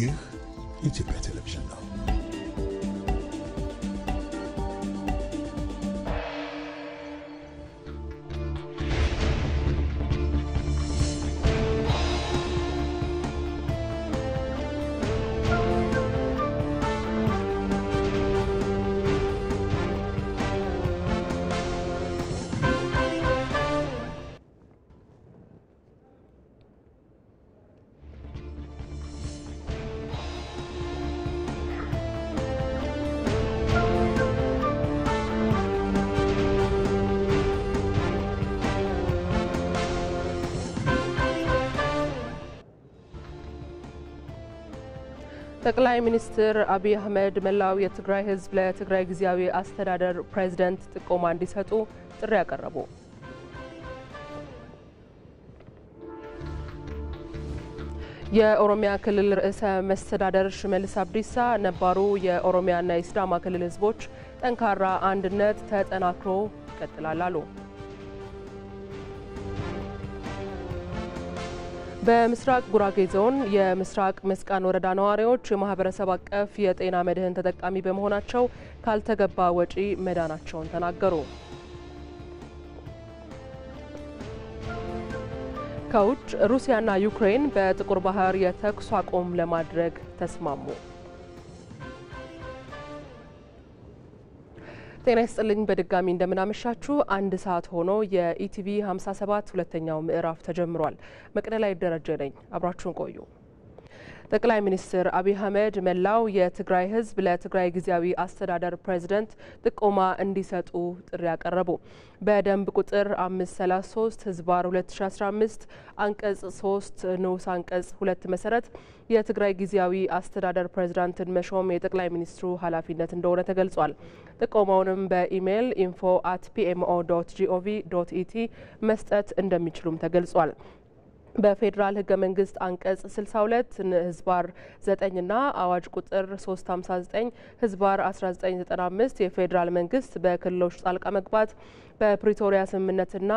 ይህ ኢትዮጵያ ቴሌቪዥን ነው። ጠቅላይ ሚኒስትር አብይ አህመድ መላው የትግራይ ህዝብ ለትግራይ ጊዜያዊ አስተዳደር ፕሬዝዳንት ጥቆማ እንዲሰጡ ጥሪ ያቀረቡ። የኦሮሚያ ክልል ርዕሰ መስተዳደር ሽመልስ አብዲሳ ነባሩ የኦሮሚያና የሲዳማ ክልል ህዝቦች ጠንካራ አንድነት ተጠናክሮ ይቀጥላል አሉ። በምስራቅ ጉራጌ ዞን የምስራቅ መስቃን ወረዳ ነዋሪዎች የማህበረሰብ አቀፍ የጤና መድህን ተጠቃሚ በመሆናቸው ካልተገባ ወጪ መዳናቸውን ተናገሩ። ከውጭ ሩሲያና ዩክሬን በጥቁር ባህር የተኩስ አቁም ለማድረግ ተስማሙ። ጤና ይስጥልኝ በድጋሚ እንደምናመሻችሁ። አንድ ሰዓት ሆኖ የኢቲቪ 57 ሁለተኛው ምዕራፍ ተጀምሯል። መቅደላይ ደረጀ ነኝ። አብራችሁን ቆዩ። ጠቅላይ ሚኒስትር አብይ አህመድ መላው የትግራይ ህዝብ ለትግራይ ጊዜያዊ አስተዳደር ፕሬዝዳንት ጥቆማ እንዲሰጡ ጥሪ ያቀረቡ። በደንብ ቁጥር 533 ህዝባር 2015 አንቀጽ 3 ንዑስ አንቀጽ 2 መሰረት የትግራይ ጊዜያዊ አስተዳደር ፕሬዝዳንትን መሾም የጠቅላይ ሚኒስትሩ ኃላፊነት እንደሆነ ተገልጿል። ጥቆማውንም በኢሜይል info@pmo.gov.et መስጠት እንደሚችሉም ተገልጿል። በፌዴራል ህገ መንግስት አንቀጽ 62 ህዝባር 9 እና አዋጅ ቁጥር 359 ህዝባር 1995 የፌዴራል መንግስት በክልሎች ጣልቃ መግባት በፕሪቶሪያ ስምምነትና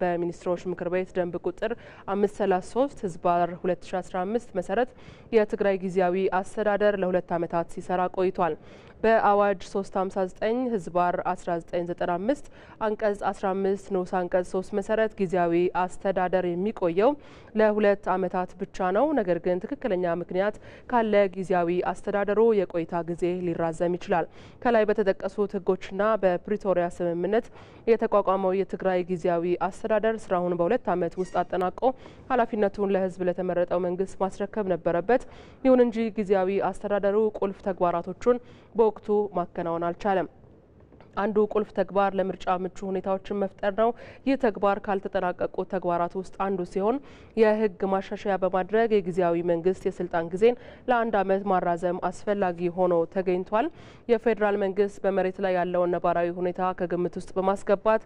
በሚኒስትሮች ምክር ቤት ደንብ ቁጥር 533 ህዝባር 2015 መሰረት የትግራይ ጊዜያዊ አስተዳደር ለ2 ዓመታት ሲሰራ ቆይቷል። በአዋጅ 359 ህዝባር 1995 አንቀጽ 15 ንዑስ አንቀጽ 3 መሰረት ጊዜያዊ አስተዳደር የሚቆየው ለ2 ዓመታት ብቻ ነው። ነገር ግን ትክክለኛ ምክንያት ካለ ጊዜያዊ አስተዳደሩ የቆይታ ጊዜ ሊራዘም ይችላል። ከላይ በተጠቀሱት ህጎችና በፕሪቶሪያ ስምምነት የተቋቋመው የትግራይ ጊዜያዊ አስተዳደር ስራውን በ2 ዓመት ውስጥ አጠናቆ ኃላፊነቱን ለህዝብ ለተመረጠው መንግስት ማስረከብ ነበረበት። ይሁን እንጂ ጊዜያዊ አስተዳደሩ ቁልፍ ተግባራቶቹን በወቅቱ ማከናወን አልቻለም። አንዱ ቁልፍ ተግባር ለምርጫ ምቹ ሁኔታዎችን መፍጠር ነው። ይህ ተግባር ካልተጠናቀቁ ተግባራት ውስጥ አንዱ ሲሆን የህግ ማሻሻያ በማድረግ የጊዜያዊ መንግስት የስልጣን ጊዜን ለ1 ዓመት ማራዘም አስፈላጊ ሆኖ ተገኝቷል። የፌዴራል መንግስት በመሬት ላይ ያለውን ነባራዊ ሁኔታ ከግምት ውስጥ በማስገባት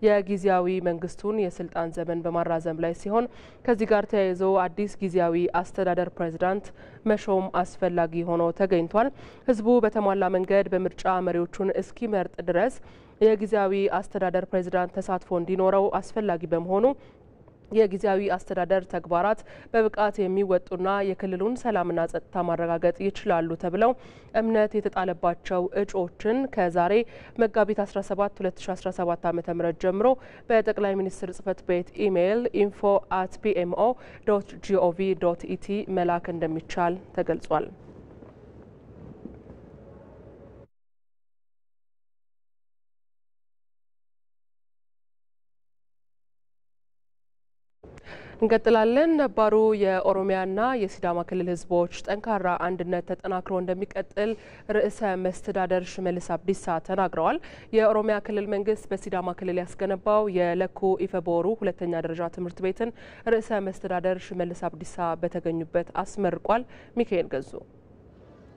የጊዜያዊ መንግስቱን የስልጣን ዘመን በማራዘም ላይ ሲሆን ከዚህ ጋር ተያይዞ አዲስ ጊዜያዊ አስተዳደር ፕሬዝዳንት መሾም አስፈላጊ ሆኖ ተገኝቷል። ህዝቡ በተሟላ መንገድ በምርጫ መሪዎቹን እስኪመርጥ ድረስ የጊዜያዊ አስተዳደር ፕሬዝዳንት ተሳትፎ እንዲኖረው አስፈላጊ በመሆኑ የጊዜያዊ አስተዳደር ተግባራት በብቃት የሚወጡና የክልሉን ሰላምና ጸጥታ ማረጋገጥ ይችላሉ ተብለው እምነት የተጣለባቸው እጩዎችን ከዛሬ መጋቢት 17 2017 ዓ.ም ጀምሮ በጠቅላይ ሚኒስትር ጽህፈት ቤት ኢሜይል info@pmo.gov.et መላክ እንደሚቻል ተገልጿል። እንቀጥላለን። ነባሩ የኦሮሚያና የሲዳማ ክልል ህዝቦች ጠንካራ አንድነት ተጠናክሮ እንደሚቀጥል ርዕሰ መስተዳደር ሽመልስ አብዲሳ ተናግረዋል። የኦሮሚያ ክልል መንግስት በሲዳማ ክልል ያስገነባው የለኩ ኢፈቦሩ ሁለተኛ ደረጃ ትምህርት ቤትን ርዕሰ መስተዳደር ሽመልስ አብዲሳ በተገኙበት አስመርቋል። ሚካኤል ገዙ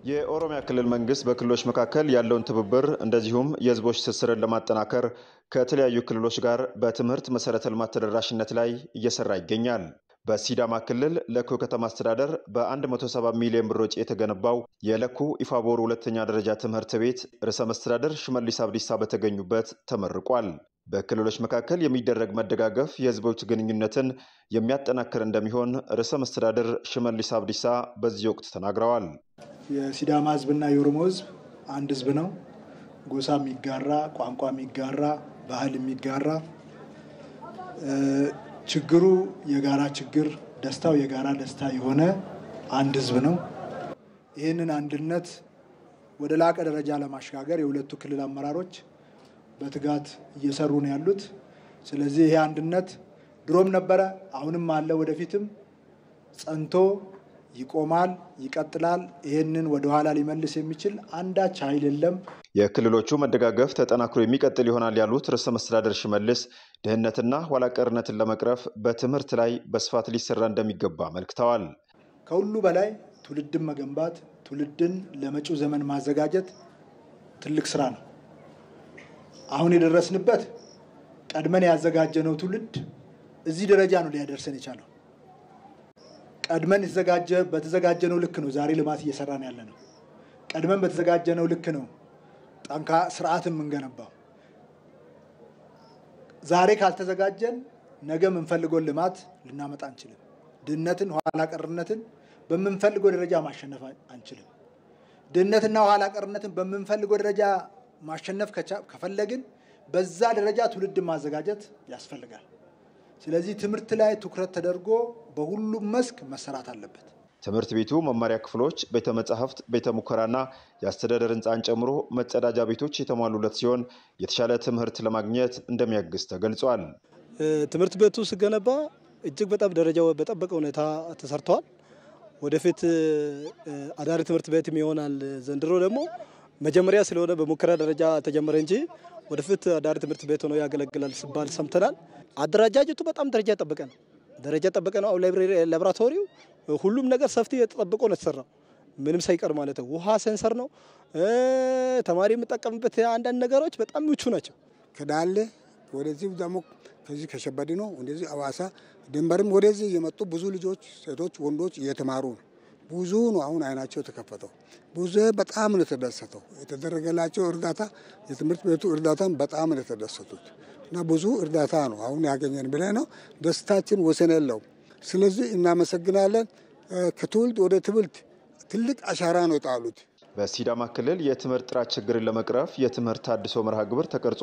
የኦሮሚያ ክልል መንግስት በክልሎች መካከል ያለውን ትብብር እንደዚሁም የህዝቦች ትስስርን ለማጠናከር ከተለያዩ ክልሎች ጋር በትምህርት መሰረተ ልማት ተደራሽነት ላይ እየሰራ ይገኛል። በሲዳማ ክልል ለኩ ከተማ አስተዳደር በ170 ሚሊዮን ብር ወጪ የተገነባው የለኩ ኢፋቦር ሁለተኛ ደረጃ ትምህርት ቤት ርዕሰ መስተዳደር ሽመልስ አብዲሳ በተገኙበት ተመርቋል። በክልሎች መካከል የሚደረግ መደጋገፍ የህዝቦች ግንኙነትን የሚያጠናክር እንደሚሆን ርዕሰ መስተዳድር ሽመልስ አብዲሳ በዚህ ወቅት ተናግረዋል። የሲዳማ ህዝብና የኦሮሞ ህዝብ አንድ ህዝብ ነው። ጎሳ የሚጋራ፣ ቋንቋ የሚጋራ፣ ባህል የሚጋራ፣ ችግሩ የጋራ ችግር፣ ደስታው የጋራ ደስታ የሆነ አንድ ህዝብ ነው። ይህንን አንድነት ወደ ላቀ ደረጃ ለማሸጋገር የሁለቱ ክልል አመራሮች በትጋት እየሰሩ ነው ያሉት። ስለዚህ ይሄ አንድነት ድሮም ነበረ፣ አሁንም አለ፣ ወደፊትም ጸንቶ ይቆማል፣ ይቀጥላል። ይሄንን ወደ ኋላ ሊመልስ የሚችል አንዳች ኃይል የለም። የክልሎቹ መደጋገፍ ተጠናክሮ የሚቀጥል ይሆናል ያሉት ርዕሰ መስተዳድር ሽመልስ ድህነትና ኋላ ቀርነትን ለመቅረፍ በትምህርት ላይ በስፋት ሊሰራ እንደሚገባ አመልክተዋል። ከሁሉ በላይ ትውልድን መገንባት፣ ትውልድን ለመጪው ዘመን ማዘጋጀት ትልቅ ስራ ነው። አሁን የደረስንበት ቀድመን ያዘጋጀነው ትውልድ እዚህ ደረጃ ነው ሊያደርሰን የቻለው። ቀድመን በተዘጋጀነው ልክ ነው ዛሬ ልማት እየሰራን ያለነው። ቀድመን በተዘጋጀነው ልክ ነው ጠንካራ ስርዓትን የምንገነባው። ዛሬ ካልተዘጋጀን ነገ የምንፈልገው ልማት ልናመጣ አንችልም። ድህነትን፣ ኋላ ቀርነትን በምንፈልገው ደረጃ ማሸነፍ አንችልም። ድህነትና ኋላ ቀርነትን በምንፈልገው ደረጃ ማሸነፍ ከፈለግን በዛ ደረጃ ትውልድን ማዘጋጀት ያስፈልጋል። ስለዚህ ትምህርት ላይ ትኩረት ተደርጎ በሁሉም መስክ መሰራት አለበት። ትምህርት ቤቱ መማሪያ ክፍሎች፣ ቤተ መጻሕፍት፣ ቤተ ሙከራና የአስተዳደር ህንፃን ጨምሮ መጸዳጃ ቤቶች የተሟሉለት ሲሆን የተሻለ ትምህርት ለማግኘት እንደሚያግዝ ተገልጿል። ትምህርት ቤቱ ሲገነባ እጅግ በጣም ደረጃው በጠበቀ ሁኔታ ተሰርቷል። ወደፊት አዳሪ ትምህርት ቤትም ይሆናል። ዘንድሮ ደግሞ መጀመሪያ ስለሆነ በሙከራ ደረጃ ተጀመረ እንጂ ወደፊት አዳሪ ትምህርት ቤት ሆኖ ያገለግላል ሲባል ሰምተናል። አደረጃጀቱ በጣም ደረጃ ጠበቀ ነው። ነው። ላብራቶሪው ሁሉም ነገር ሰፍቲ የተጠበቀ ነው የተሰራው፣ ምንም ሳይቀር ማለት ነው። ውሃ ሴንሰር ነው። ተማሪ የሚጠቀምበት አንዳንድ ነገሮች በጣም ምቹ ናቸው። ከዳለ ወደዚህ ደግሞ ከዚህ ከሸበዲ ነው እንደዚህ አዋሳ ድንበርም ወደዚህ የመጡ ብዙ ልጆች፣ ሴቶች፣ ወንዶች እየተማሩ ነው። ብዙ ነው አሁን አይናቸው ተከፈተው። ብዙ በጣም ነው ተደሰተው። የተደረገላቸው እርዳታ የትምህርት ቤቱ እርዳታም በጣም ነው ተደሰቱት እና ብዙ እርዳታ ነው አሁን ያገኘን ብለን ነው ደስታችን ወሰን የለውም። ስለዚህ እናመሰግናለን። ከትውልድ ወደ ትውልድ ትልቅ አሻራ ነው ጣሉት። በሲዳማ ክልል የትምህርት ጥራት ችግርን ለመቅረፍ የትምህርት አድሶ መርሃ ግብር ተቀርጾ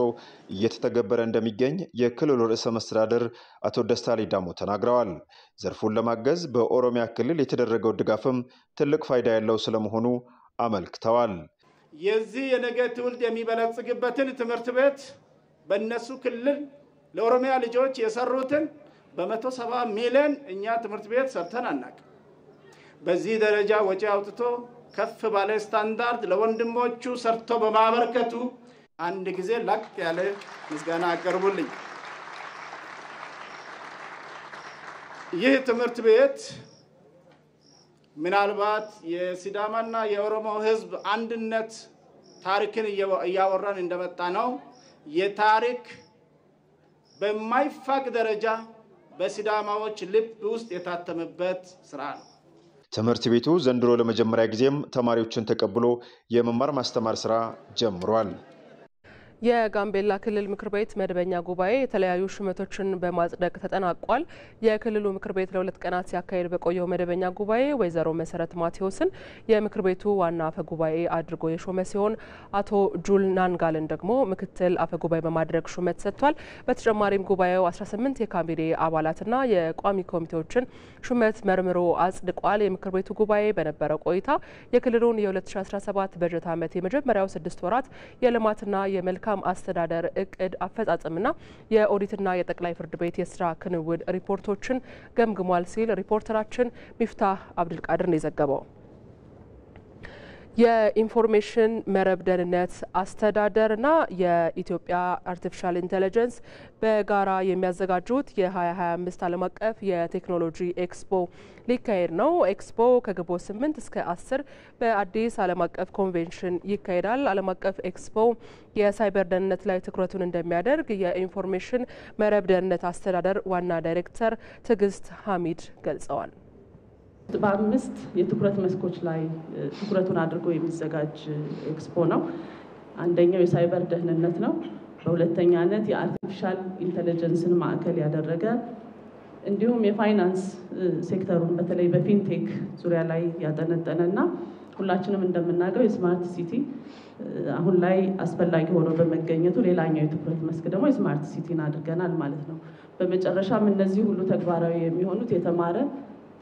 እየተተገበረ እንደሚገኝ የክልሉ ርዕሰ መስተዳድር አቶ ደስታ ሌዳሞ ተናግረዋል። ዘርፉን ለማገዝ በኦሮሚያ ክልል የተደረገው ድጋፍም ትልቅ ፋይዳ ያለው ስለመሆኑ አመልክተዋል። የዚህ የነገ ትውልድ የሚበለጽግበትን ትምህርት ቤት በእነሱ ክልል ለኦሮሚያ ልጆች የሰሩትን በ170 ሚሊዮን እኛ ትምህርት ቤት ሰርተን አናውቅም። በዚህ ደረጃ ወጪ አውጥቶ ከፍ ባለ ስታንዳርድ ለወንድሞቹ ሰርቶ በማበርከቱ አንድ ጊዜ ላቅ ያለ ምስጋና አቀርቡልኝ። ይህ ትምህርት ቤት ምናልባት የሲዳማና የኦሮሞ ህዝብ አንድነት ታሪክን እያወራን እንደመጣ ነው። የታሪክ በማይፋቅ ደረጃ በሲዳማዎች ልብ ውስጥ የታተመበት ስራ ነው። ትምህርት ቤቱ ዘንድሮ ለመጀመሪያ ጊዜም ተማሪዎችን ተቀብሎ የመማር ማስተማር ስራ ጀምሯል። የጋምቤላ ክልል ምክር ቤት መደበኛ ጉባኤ የተለያዩ ሹመቶችን በማጽደቅ ተጠናቋል። የክልሉ ምክር ቤት ለሁለት ቀናት ሲያካሂድ በቆየው መደበኛ ጉባኤ ወይዘሮ መሰረት ማቴዎስን የምክር ቤቱ ዋና አፈ ጉባኤ አድርጎ የሾመ ሲሆን አቶ ጁል ናንጋልን ደግሞ ምክትል አፈ ጉባኤ በማድረግ ሹመት ሰጥቷል። በተጨማሪም ጉባኤው 18 የካቢኔ አባላትና የቋሚ ኮሚቴዎችን ሹመት መርምሮ አጽድቋል። የምክር ቤቱ ጉባኤ በነበረው ቆይታ የክልሉን የ2017 በጀት ዓመት የመጀመሪያው 6 ወራት የልማትና የመልካም አስተዳደር እቅድ አፈጻጸምና የኦዲትና የጠቅላይ ፍርድ ቤት የስራ ክንውን ሪፖርቶችን ገምግሟል ሲል ሪፖርተራችን ሚፍታህ አብዱልቃድር ነው የዘገበው። የኢንፎርሜሽን መረብ ደህንነት አስተዳደርና የኢትዮጵያ አርቲፊሻል ኢንተለጀንስ በጋራ የሚያዘጋጁት የ2025 ዓለም አቀፍ የቴክኖሎጂ ኤክስፖ ሊካሄድ ነው። ኤክስፖ ከግንቦት 8 እስከ 10 በአዲስ ዓለም አቀፍ ኮንቬንሽን ይካሄዳል። ዓለም አቀፍ ኤክስፖ የሳይበር ደህንነት ላይ ትኩረቱን እንደሚያደርግ የኢንፎርሜሽን መረብ ደህንነት አስተዳደር ዋና ዳይሬክተር ትዕግስት ሐሚድ ገልጸዋል። በአምስት የትኩረት መስኮች ላይ ትኩረቱን አድርጎ የሚዘጋጅ ኤክስፖ ነው። አንደኛው የሳይበር ደህንነት ነው። በሁለተኛነት የአርቲፊሻል ኢንተለጀንስን ማዕከል ያደረገ እንዲሁም የፋይናንስ ሴክተሩን በተለይ በፊንቴክ ዙሪያ ላይ ያጠነጠነና ሁላችንም እንደምናውቀው የስማርት ሲቲ አሁን ላይ አስፈላጊ ሆኖ በመገኘቱ ሌላኛው የትኩረት መስክ ደግሞ የስማርት ሲቲን አድርገናል ማለት ነው። በመጨረሻም እነዚህ ሁሉ ተግባራዊ የሚሆኑት የተማረ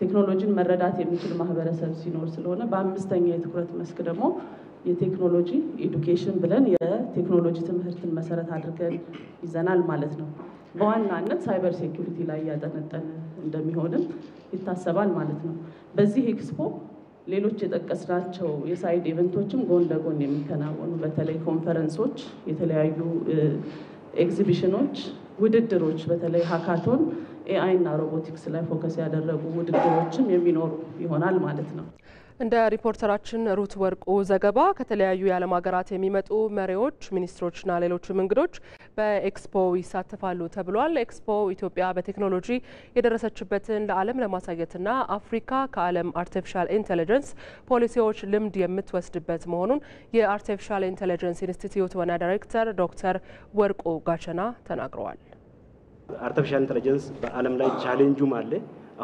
ቴክኖሎጂን መረዳት የሚችል ማህበረሰብ ሲኖር ስለሆነ በአምስተኛ የትኩረት መስክ ደግሞ የቴክኖሎጂ ኤዱኬሽን ብለን የቴክኖሎጂ ትምህርትን መሰረት አድርገን ይዘናል ማለት ነው። በዋናነት ሳይበር ሴኩሪቲ ላይ ያጠነጠነ እንደሚሆንም ይታሰባል ማለት ነው። በዚህ ኤክስፖ ሌሎች የጠቀስናቸው የሳይድ ኢቨንቶችም ጎን ለጎን የሚከናወኑ በተለይ ኮንፈረንሶች፣ የተለያዩ ኤግዚቢሽኖች፣ ውድድሮች በተለይ ሃካቶን ኤአይ እና ሮቦቲክስ ላይ ፎከስ ያደረጉ ውድድሮችም የሚኖሩ ይሆናል ማለት ነው። እንደ ሪፖርተራችን ሩት ወርቁ ዘገባ ከተለያዩ የዓለም ሀገራት የሚመጡ መሪዎች፣ ሚኒስትሮችና ሌሎችም እንግዶች በኤክስፖ ይሳተፋሉ ተብሏል። ኤክስፖ ኢትዮጵያ በቴክኖሎጂ የደረሰችበትን ለዓለም ለማሳየትና አፍሪካ ከዓለም አርቲፊሻል ኢንተለጀንስ ፖሊሲዎች ልምድ የምትወስድበት መሆኑን የአርቲፊሻል ኢንተለጀንስ ኢንስቲትዩት ዋና ዳይሬክተር ዶክተር ወርቁ ጋቸና ተናግረዋል። አርቲፊሻል ኢንተለጀንስ በዓለም ላይ ቻሌንጁም አለ፣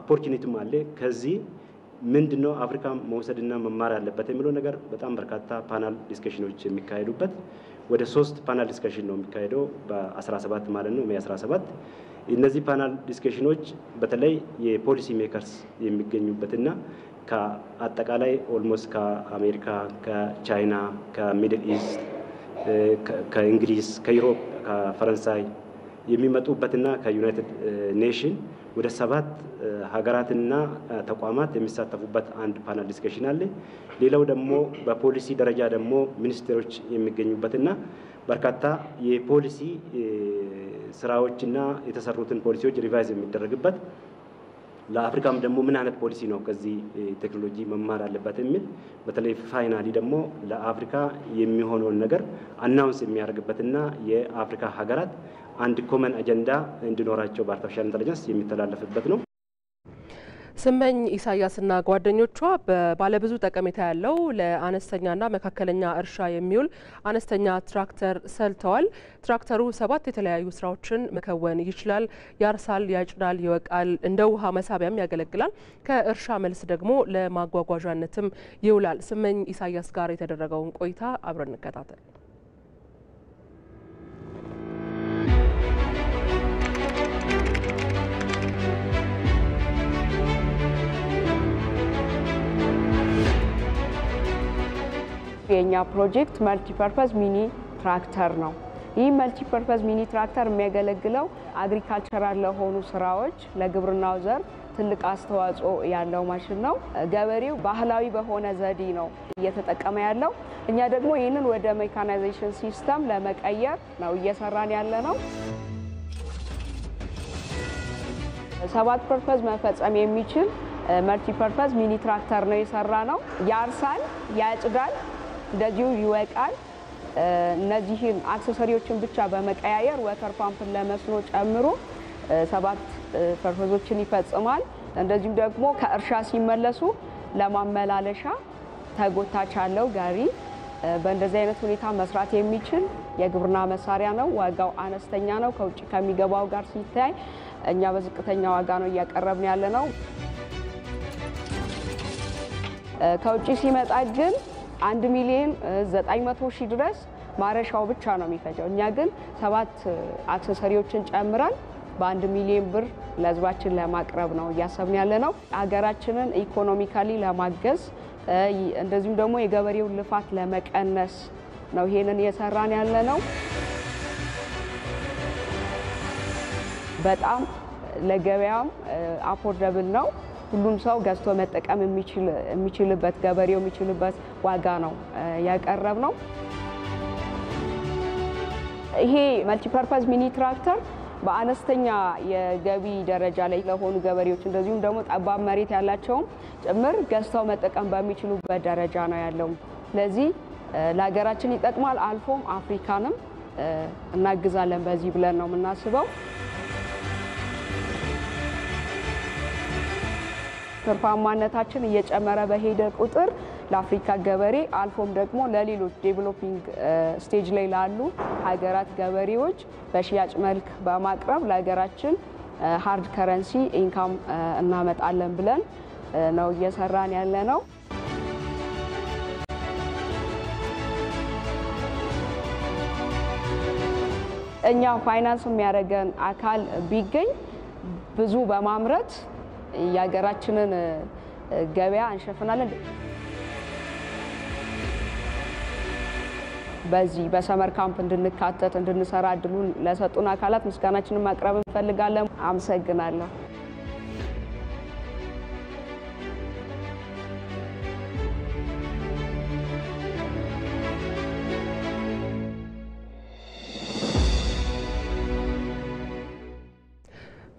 ኦፖርቹኒቲም አለ። ከዚህ ምንድነው አፍሪካ መውሰድና መማር ያለበት የሚለው ነገር በጣም በርካታ ፓናል ዲስከሽኖች የሚካሄዱበት ወደ 3 ፓናል ዲስከሽን ነው የሚካሄደው በ17 ማለት ነው ሜይ 17። እነዚህ ፓናል ዲስከሽኖች በተለይ የፖሊሲ ሜከርስ የሚገኙበትና ከአጠቃላይ ኦልሞስት ከአሜሪካ፣ ከቻይና፣ ከሚድል ኢስት፣ ከእንግሊዝ፣ ከዩሮፕ፣ ከፈረንሳይ የሚመጡበትና ከዩናይትድ ኔሽን ወደ 7 ሀገራትና ተቋማት የሚሳተፉበት አንድ ፓናል ዲስከሽን አለ። ሌላው ደግሞ በፖሊሲ ደረጃ ደግሞ ሚኒስትሮች የሚገኙበትና በርካታ የፖሊሲ ስራዎችና የተሰሩትን ፖሊሲዎች ሪቫይዝ የሚደረግበት ለአፍሪካም ደግሞ ምን አይነት ፖሊሲ ነው ከዚህ ቴክኖሎጂ መማር አለበት የሚል በተለይ ፋይናሊ ደግሞ ለአፍሪካ የሚሆነውን ነገር አናውንስ የሚያደርግበትና የአፍሪካ ሀገራት አንድ ኮመን አጀንዳ እንዲኖራቸው በአርቲፊሻል ኢንተለጀንስ የሚተላለፍበት ነው። ስመኝ ኢሳያስና ጓደኞቿ በባለብዙ ጠቀሜታ ያለው ለአነስተኛና መካከለኛ እርሻ የሚውል አነስተኛ ትራክተር ሰልተዋል። ትራክተሩ 7 የተለያዩ ስራዎችን መከወን ይችላል። ያርሳል፣ ያጭዳል፣ ይወቃል፣ እንደ ውሃ መሳቢያም ያገለግላል። ከእርሻ መልስ ደግሞ ለማጓጓዣነትም ይውላል። ስመኝ ኢሳያስ ጋር የተደረገውን ቆይታ አብረን እንከታተል። የኛ ፕሮጀክት መልቲፐርፐዝ ሚኒ ትራክተር ነው። ይህ መልቲፐርፐዝ ሚኒ ትራክተር የሚያገለግለው አግሪካልቸራል ለሆኑ ስራዎች ለግብርናው ዘርፍ ትልቅ አስተዋጽኦ ያለው ማሽን ነው። ገበሬው ባህላዊ በሆነ ዘዴ ነው እየተጠቀመ ያለው። እኛ ደግሞ ይህንን ወደ ሜካናይዜሽን ሲስተም ለመቀየር ነው እየሰራን ያለ ነው። 7 ፐርፐዝ መፈጸም የሚችል መልቲፐርፐዝ ሚኒ ትራክተር ነው የሰራ ነው። ያርሳል፣ ያጭዳል፣ እንደዚሁ ይወቃል። እነዚህን አክሰሰሪዎችን ብቻ በመቀያየር ወተር ፓምፕን ለመስኖ ጨምሮ 7 ፐርፐዞችን ይፈጽማል። እንደዚሁ ደግሞ ከእርሻ ሲመለሱ ለማመላለሻ ተጎታች ያለው ጋሪ በእንደዚህ አይነት ሁኔታ መስራት የሚችል የግብርና መሳሪያ ነው። ዋጋው አነስተኛ ነው። ከውጭ ከሚገባው ጋር ሲታይ እኛ በዝቅተኛ ዋጋ ነው እያቀረብን ያለ ነው። ከውጭ ሲመጣ ግን 1,900,000 ድረስ ማረሻው ብቻ ነው የሚፈጀው። እኛ ግን 7 አክሰሰሪዎችን ጨምረን በ1 ሚሊዮን ብር ለህዝባችን ለማቅረብ ነው እያሰብን ያለ ነው። ሀገራችንን ኢኮኖሚካሊ ለማገዝ እንደዚሁም ደግሞ የገበሬውን ልፋት ለመቀነስ ነው ይሄንን እየሰራን ያለ ነው። በጣም ለገበያም አፎርደብል ነው። ሁሉም ሰው ገዝቶ መጠቀም የሚችልበት ገበሬው የሚችልበት ዋጋ ነው ያቀረብ ነው። ይሄ መልቲፐርፐዝ ሚኒ ትራክተር በአነስተኛ የገቢ ደረጃ ላይ ለሆኑ ገበሬዎች እንደዚሁም ደግሞ ጠባብ መሬት ያላቸውም ጭምር ገዝተው መጠቀም በሚችሉበት ደረጃ ነው ያለው። ስለዚህ ለሀገራችን ይጠቅማል፣ አልፎም አፍሪካንም እናግዛለን በዚህ ብለን ነው የምናስበው። ትርፋማነታችን እየጨመረ በሄደ ቁጥር ለአፍሪካ ገበሬ አልፎም ደግሞ ለሌሎች ዴቨሎፒንግ ስቴጅ ላይ ላሉ ሀገራት ገበሬዎች በሽያጭ መልክ በማቅረብ ለሀገራችን ሃርድ ከረንሲ ኢንካም እናመጣለን ብለን ነው እየሰራን ያለ ነው። እኛ ፋይናንስ የሚያደርገን አካል ቢገኝ ብዙ በማምረት የሀገራችንን ገበያ እንሸፍናለን። በዚህ በሰመር ካምፕ እንድንካተት እንድንሰራ እድሉን ለሰጡን አካላት ምስጋናችንን ማቅረብ እንፈልጋለን። አመሰግናለሁ።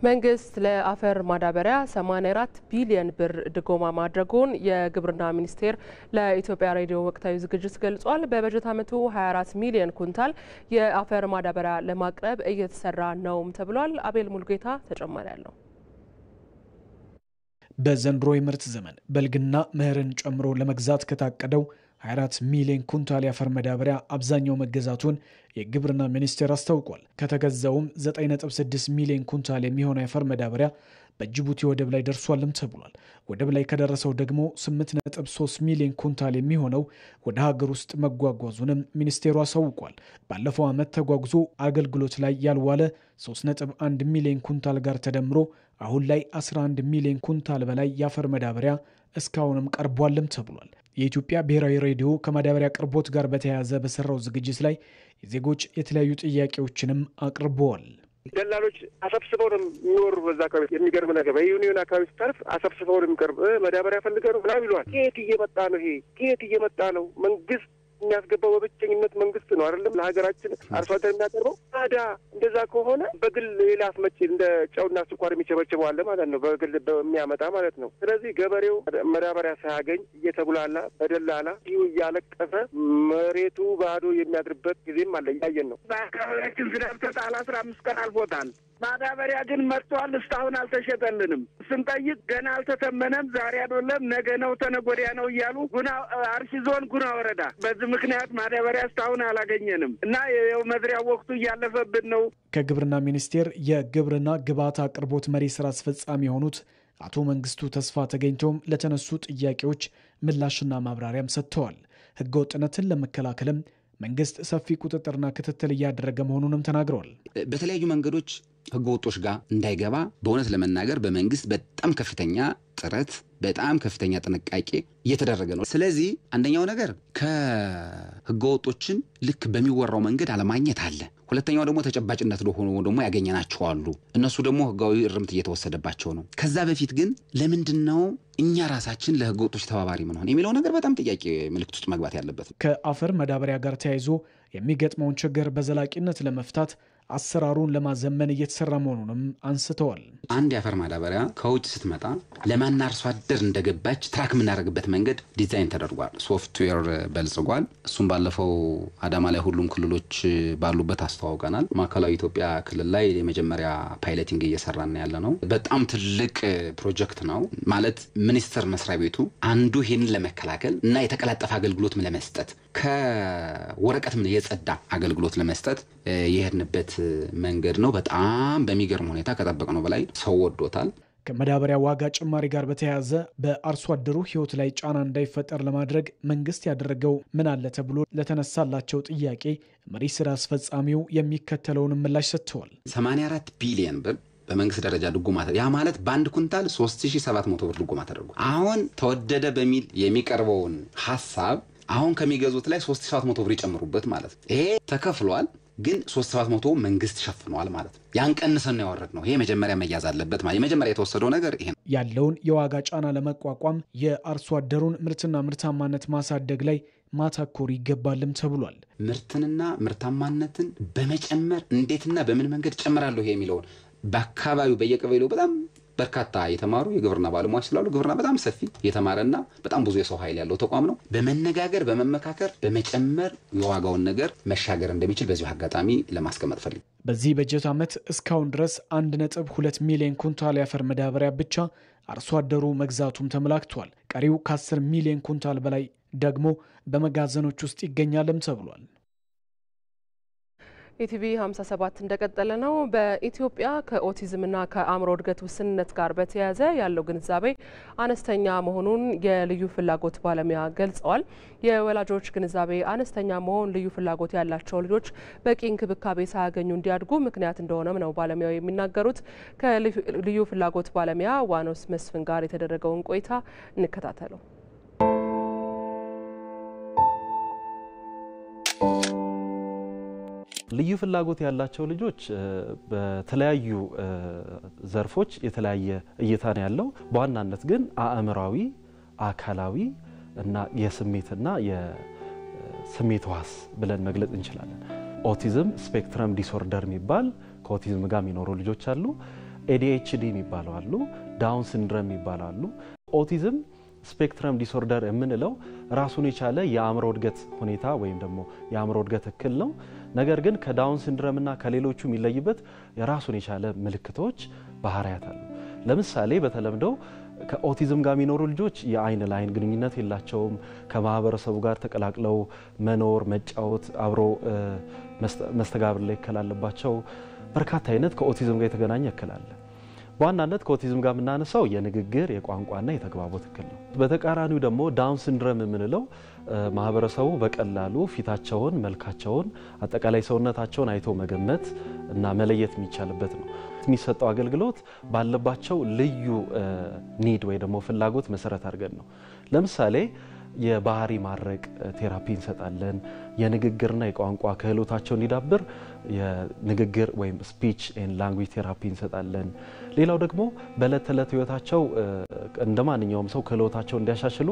መንግስት ለአፈር ማዳበሪያ 84 ቢሊዮን ብር ድጎማ ማድረጉን የግብርና ሚኒስቴር ለኢትዮጵያ ሬዲዮ ወቅታዊ ዝግጅት ገልጿል። በበጀት ዓመቱ 24 ሚሊዮን ኩንታል የአፈር ማዳበሪያ ለማቅረብ እየተሰራ ነውም ተብሏል። አቤል ሙልጌታ ተጨማሪ ያለው። በዘንድሮ የምርት ዘመን በልግና ምህርን ጨምሮ ለመግዛት ከታቀደው 24 ሚሊዮን ኩንታል የአፈር ማዳበሪያ አብዛኛው መገዛቱን የግብርና ሚኒስቴር አስታውቋል። ከተገዛውም 9.6 ሚሊዮን ኩንታል የሚሆነው የአፈር ማዳበሪያ በጅቡቲ ወደብ ላይ ደርሷልም ተብሏል። ወደብ ላይ ከደረሰው ደግሞ 8.3 ሚሊዮን ኩንታል የሚሆነው ወደ ሀገር ውስጥ መጓጓዙንም ሚኒስቴሩ አሳውቋል። ባለፈው ዓመት ተጓጉዞ አገልግሎት ላይ ያልዋለ 3.1 ሚሊዮን ኩንታል ጋር ተደምሮ አሁን ላይ 11 ሚሊዮን ኩንታል በላይ የአፈር ማዳበሪያ እስካሁንም ቀርቧልም ተብሏል። የኢትዮጵያ ብሔራዊ ሬዲዮ ከማዳበሪያ አቅርቦት ጋር በተያያዘ በሰራው ዝግጅት ላይ የዜጎች የተለያዩ ጥያቄዎችንም አቅርበዋል። ደላሎች አሰብስበው ነው የሚወሩ። በዛ አካባቢ የሚገርም ነገር በዩኒዮን አካባቢ ስታልፍ አሰብስበው ነው የሚቀርብ። ማዳበሪያ ፈልገው ነው ምናምን ይለዋል። ከየት እየመጣ ነው ይሄ? ከየት እየመጣ ነው? መንግስት የሚያስገባው በብቸኝነት መንግስት ነው አይደለም ለሀገራችን አርሶ አደር የሚያቀርበው። ታዲያ እንደዛ ከሆነ በግል ሌላ አስመጪ እንደ ጨውና ስኳር የሚቸበችበው አለ ማለት ነው፣ በግል በሚያመጣ ማለት ነው። ስለዚህ ገበሬው ማዳበሪያ ሳያገኝ እየተጉላላ በደላላ ይሁ እያለቀሰ መሬቱ ባዶ የሚያድርበት ጊዜም አለ፣ እያየን ነው። በአካባቢያችን ዝናብ ተጣለ 15 ቀን አልፎታል። ማዳበሪያ ግን መጥቷል፣ እስካሁን አልተሸጠልንም። ስንጠይቅ ገና አልተተመነም፣ ዛሬ አይደለም ነገ ነው ተነገ ወዲያ ነው እያሉ ጉና አርሲ ዞን ጉና ወረዳ በዚህ ምክንያት ማዳበሪያ እስካሁን አላገኘንም እና የው መዝሪያ ወቅቱ እያለፈብን ነው። ከግብርና ሚኒስቴር የግብርና ግብዓት አቅርቦት መሪ ስራ አስፈጻሚ የሆኑት አቶ መንግስቱ ተስፋ ተገኝተውም ለተነሱ ጥያቄዎች ምላሽና ማብራሪያም ሰጥተዋል። ህገወጥነትን ለመከላከልም መንግስት ሰፊ ቁጥጥርና ክትትል እያደረገ መሆኑንም ተናግረዋል። በተለያዩ መንገዶች ህገወጦች ጋር እንዳይገባ በእውነት ለመናገር በመንግስት በጣም ከፍተኛ ጥረት በጣም ከፍተኛ ጥንቃቄ እየተደረገ ነው። ስለዚህ አንደኛው ነገር ከህገወጦችን ልክ በሚወራው መንገድ አለማግኘት አለ። ሁለተኛው ደግሞ ተጨባጭነት ለሆኑ ደግሞ ያገኘናቸው አሉ። እነሱ ደግሞ ህጋዊ እርምት እየተወሰደባቸው ነው። ከዛ በፊት ግን ለምንድነው እኛ ራሳችን ለህገወጦች ተባባሪ ምን ሆነ የሚለው ነገር በጣም ጥያቄ ምልክት ውስጥ መግባት ያለበት። ከአፈር ማዳበሪያ ጋር ተያይዞ የሚገጥመውን ችግር በዘላቂነት ለመፍታት አሰራሩን ለማዘመን እየተሰራ መሆኑንም አንስተዋል። አንድ የአፈር ማዳበሪያ ከውጭ ስትመጣ ለማን አርሶ አደር እንደገባች ትራክ የምናደርግበት መንገድ ዲዛይን ተደርጓል። ሶፍትዌር በልጽጓል። እሱም ባለፈው አዳማ ላይ ሁሉም ክልሎች ባሉበት አስተዋውቀናል። ማዕከላዊ ኢትዮጵያ ክልል ላይ የመጀመሪያ ፓይለቲንግ እየሰራን ያለ ነው። በጣም ትልቅ ፕሮጀክት ነው። ማለት ሚኒስቴር መስሪያ ቤቱ አንዱ ይሄንን ለመከላከል እና የተቀላጠፈ አገልግሎት ለመስጠት ከወረቀት የጸዳ አገልግሎት ለመስጠት የሄድንበት መንገድ ነው። በጣም በሚገርም ሁኔታ ከጠበቅነው በላይ ሰው ወዶታል። ከማዳበሪያ ዋጋ ጭማሪ ጋር በተያያዘ በአርሶ አደሩ ህይወት ላይ ጫና እንዳይፈጠር ለማድረግ መንግስት ያደረገው ምን አለ ተብሎ ለተነሳላቸው ጥያቄ መሪ ስራ አስፈጻሚው የሚከተለውን ምላሽ ሰጥተዋል። 84 ቢሊዮን ብር በመንግስት ደረጃ ድጎማ፣ ያ ማለት በአንድ ኩንታል 3700 ብር ድጎማ ተደርጓል። አሁን ተወደደ በሚል የሚቀርበውን ሐሳብ አሁን ከሚገዙት ላይ 3700 ብር ይጨምሩበት ማለት ነው። ይሄ ተከፍሏል፣ ግን 3700 መንግስት ሸፍኗል ማለት ነው። ያን ቀንሰን ነው ያወረድነው። ይሄ መጀመሪያ መያዝ አለበት ማለት የመጀመሪያ የተወሰደው ነገር ይሄ ነው። ያለውን የዋጋ ጫና ለመቋቋም የአርሶ አደሩን ምርትና ምርታማነት ማሳደግ ላይ ማተኮር ይገባልም ተብሏል። ምርትንና ምርታማነትን በመጨመር እንዴትና በምን መንገድ ጨምራለሁ የሚለውን በአካባቢው በየቀበሌው በጣም በርካታ የተማሩ የግብርና ባለሙያዎች ስላሉ ግብርና በጣም ሰፊ የተማረና በጣም ብዙ የሰው ኃይል ያለው ተቋም ነው። በመነጋገር በመመካከር በመጨመር የዋጋውን ነገር መሻገር እንደሚችል በዚሁ አጋጣሚ ለማስቀመጥ ፈልግ። በዚህ በጀት ዓመት እስካሁን ድረስ 1.2 ሚሊዮን ኩንታል የአፈር ማዳበሪያ ብቻ አርሶ አደሩ መግዛቱም ተመላክቷል። ቀሪው ከ10 ሚሊዮን ኩንታል በላይ ደግሞ በመጋዘኖች ውስጥ ይገኛልም ተብሏል። ኢቲቪ 57 እንደቀጠለ ነው። በኢትዮጵያ ከኦቲዝምና ከአእምሮ እድገት ውስንነት ጋር በተያያዘ ያለው ግንዛቤ አነስተኛ መሆኑን የልዩ ፍላጎት ባለሙያ ገልጸዋል። የወላጆች ግንዛቤ አነስተኛ መሆን ልዩ ፍላጎት ያላቸው ልጆች በቂ እንክብካቤ ሳያገኙ እንዲያድጉ ምክንያት እንደሆነም ነው ባለሙያው የሚናገሩት። ከልዩ ፍላጎት ባለሙያ ዋኖስ መስፍን ጋር የተደረገውን ቆይታ እንከታተለው። ልዩ ፍላጎት ያላቸው ልጆች በተለያዩ ዘርፎች የተለያየ እይታ ነው ያለው። በዋናነት ግን አእምሯዊ፣ አካላዊ እና የስሜትና የስሜት ዋስ ብለን መግለጽ እንችላለን። ኦቲዝም ስፔክትረም ዲስኦርደር የሚባል ከኦቲዝም ጋር የሚኖሩ ልጆች አሉ። ADHD የሚባለው አሉ። ዳውን ሲንድሮም የሚባለው አሉ። ኦቲዝም ስፔክትረም ዲስኦርደር የምንለው ራሱን የቻለ የአእምሮ እድገት ሁኔታ ወይም ደግሞ የአእምሮ እድገት እክል ነው። ነገር ግን ከዳውን ሲንድሮም እና ከሌሎቹ የሚለይበት የራሱን የቻለ ምልክቶች፣ ባህሪያት አሉ። ለምሳሌ በተለምዶ ከኦቲዝም ጋር የሚኖሩ ልጆች የአይን ለአይን ግንኙነት የላቸውም። ከማህበረሰቡ ጋር ተቀላቅለው መኖር፣ መጫወት፣ አብሮ መስተጋብር ላይ ይከላለባቸው በርካታ አይነት ከኦቲዝም ጋር የተገናኘ እክል አለ። በዋናነት ከኦቲዝም ጋር የምናነሳው የንግግር የቋንቋና የተግባቦት እክል ነው። በተቃራኒው ደግሞ ዳውን ሲንድሮም የምንለው ማህበረሰቡ በቀላሉ ፊታቸውን፣ መልካቸውን፣ አጠቃላይ ሰውነታቸውን አይቶ መገመት እና መለየት የሚቻልበት ነው። የሚሰጠው አገልግሎት ባለባቸው ልዩ ኒድ ወይ ደግሞ ፍላጎት መሰረት አድርገን ነው። ለምሳሌ የባህሪ ማረቅ ቴራፒ እንሰጣለን። የንግግርና የቋንቋ ክህሎታቸው እንዲዳብር የንግግር ወይም ስፒች ኤንድ ላንጉዌጅ ቴራፒ እንሰጣለን። ሌላው ደግሞ በዕለት ተዕለት ህይወታቸው እንደማንኛውም ሰው ክህሎታቸው እንዲያሻሽሉ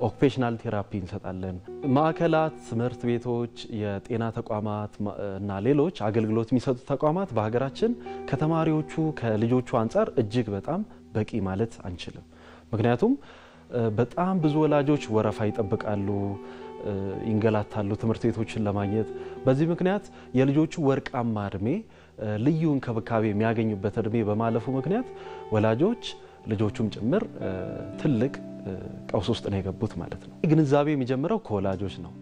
ኦኩፔሽናል ቴራፒ እንሰጣለን። ማዕከላት፣ ትምህርት ቤቶች፣ የጤና ተቋማት እና ሌሎች አገልግሎት የሚሰጡ ተቋማት በሀገራችን ከተማሪዎቹ ከልጆቹ አንጻር እጅግ በጣም በቂ ማለት አንችልም። ምክንያቱም በጣም ብዙ ወላጆች ወረፋ ይጠብቃሉ፣ ይንገላታሉ ትምህርት ቤቶችን ለማግኘት። በዚህ ምክንያት የልጆቹ ወርቃማ እድሜ ልዩ እንክብካቤ የሚያገኙበት እድሜ በማለፉ ምክንያት ወላጆች ልጆቹም ጭምር ትልቅ ቀውስ ውስጥ ነው የገቡት ማለት ነው። ግንዛቤ የሚጀምረው ከወላጆች ነው።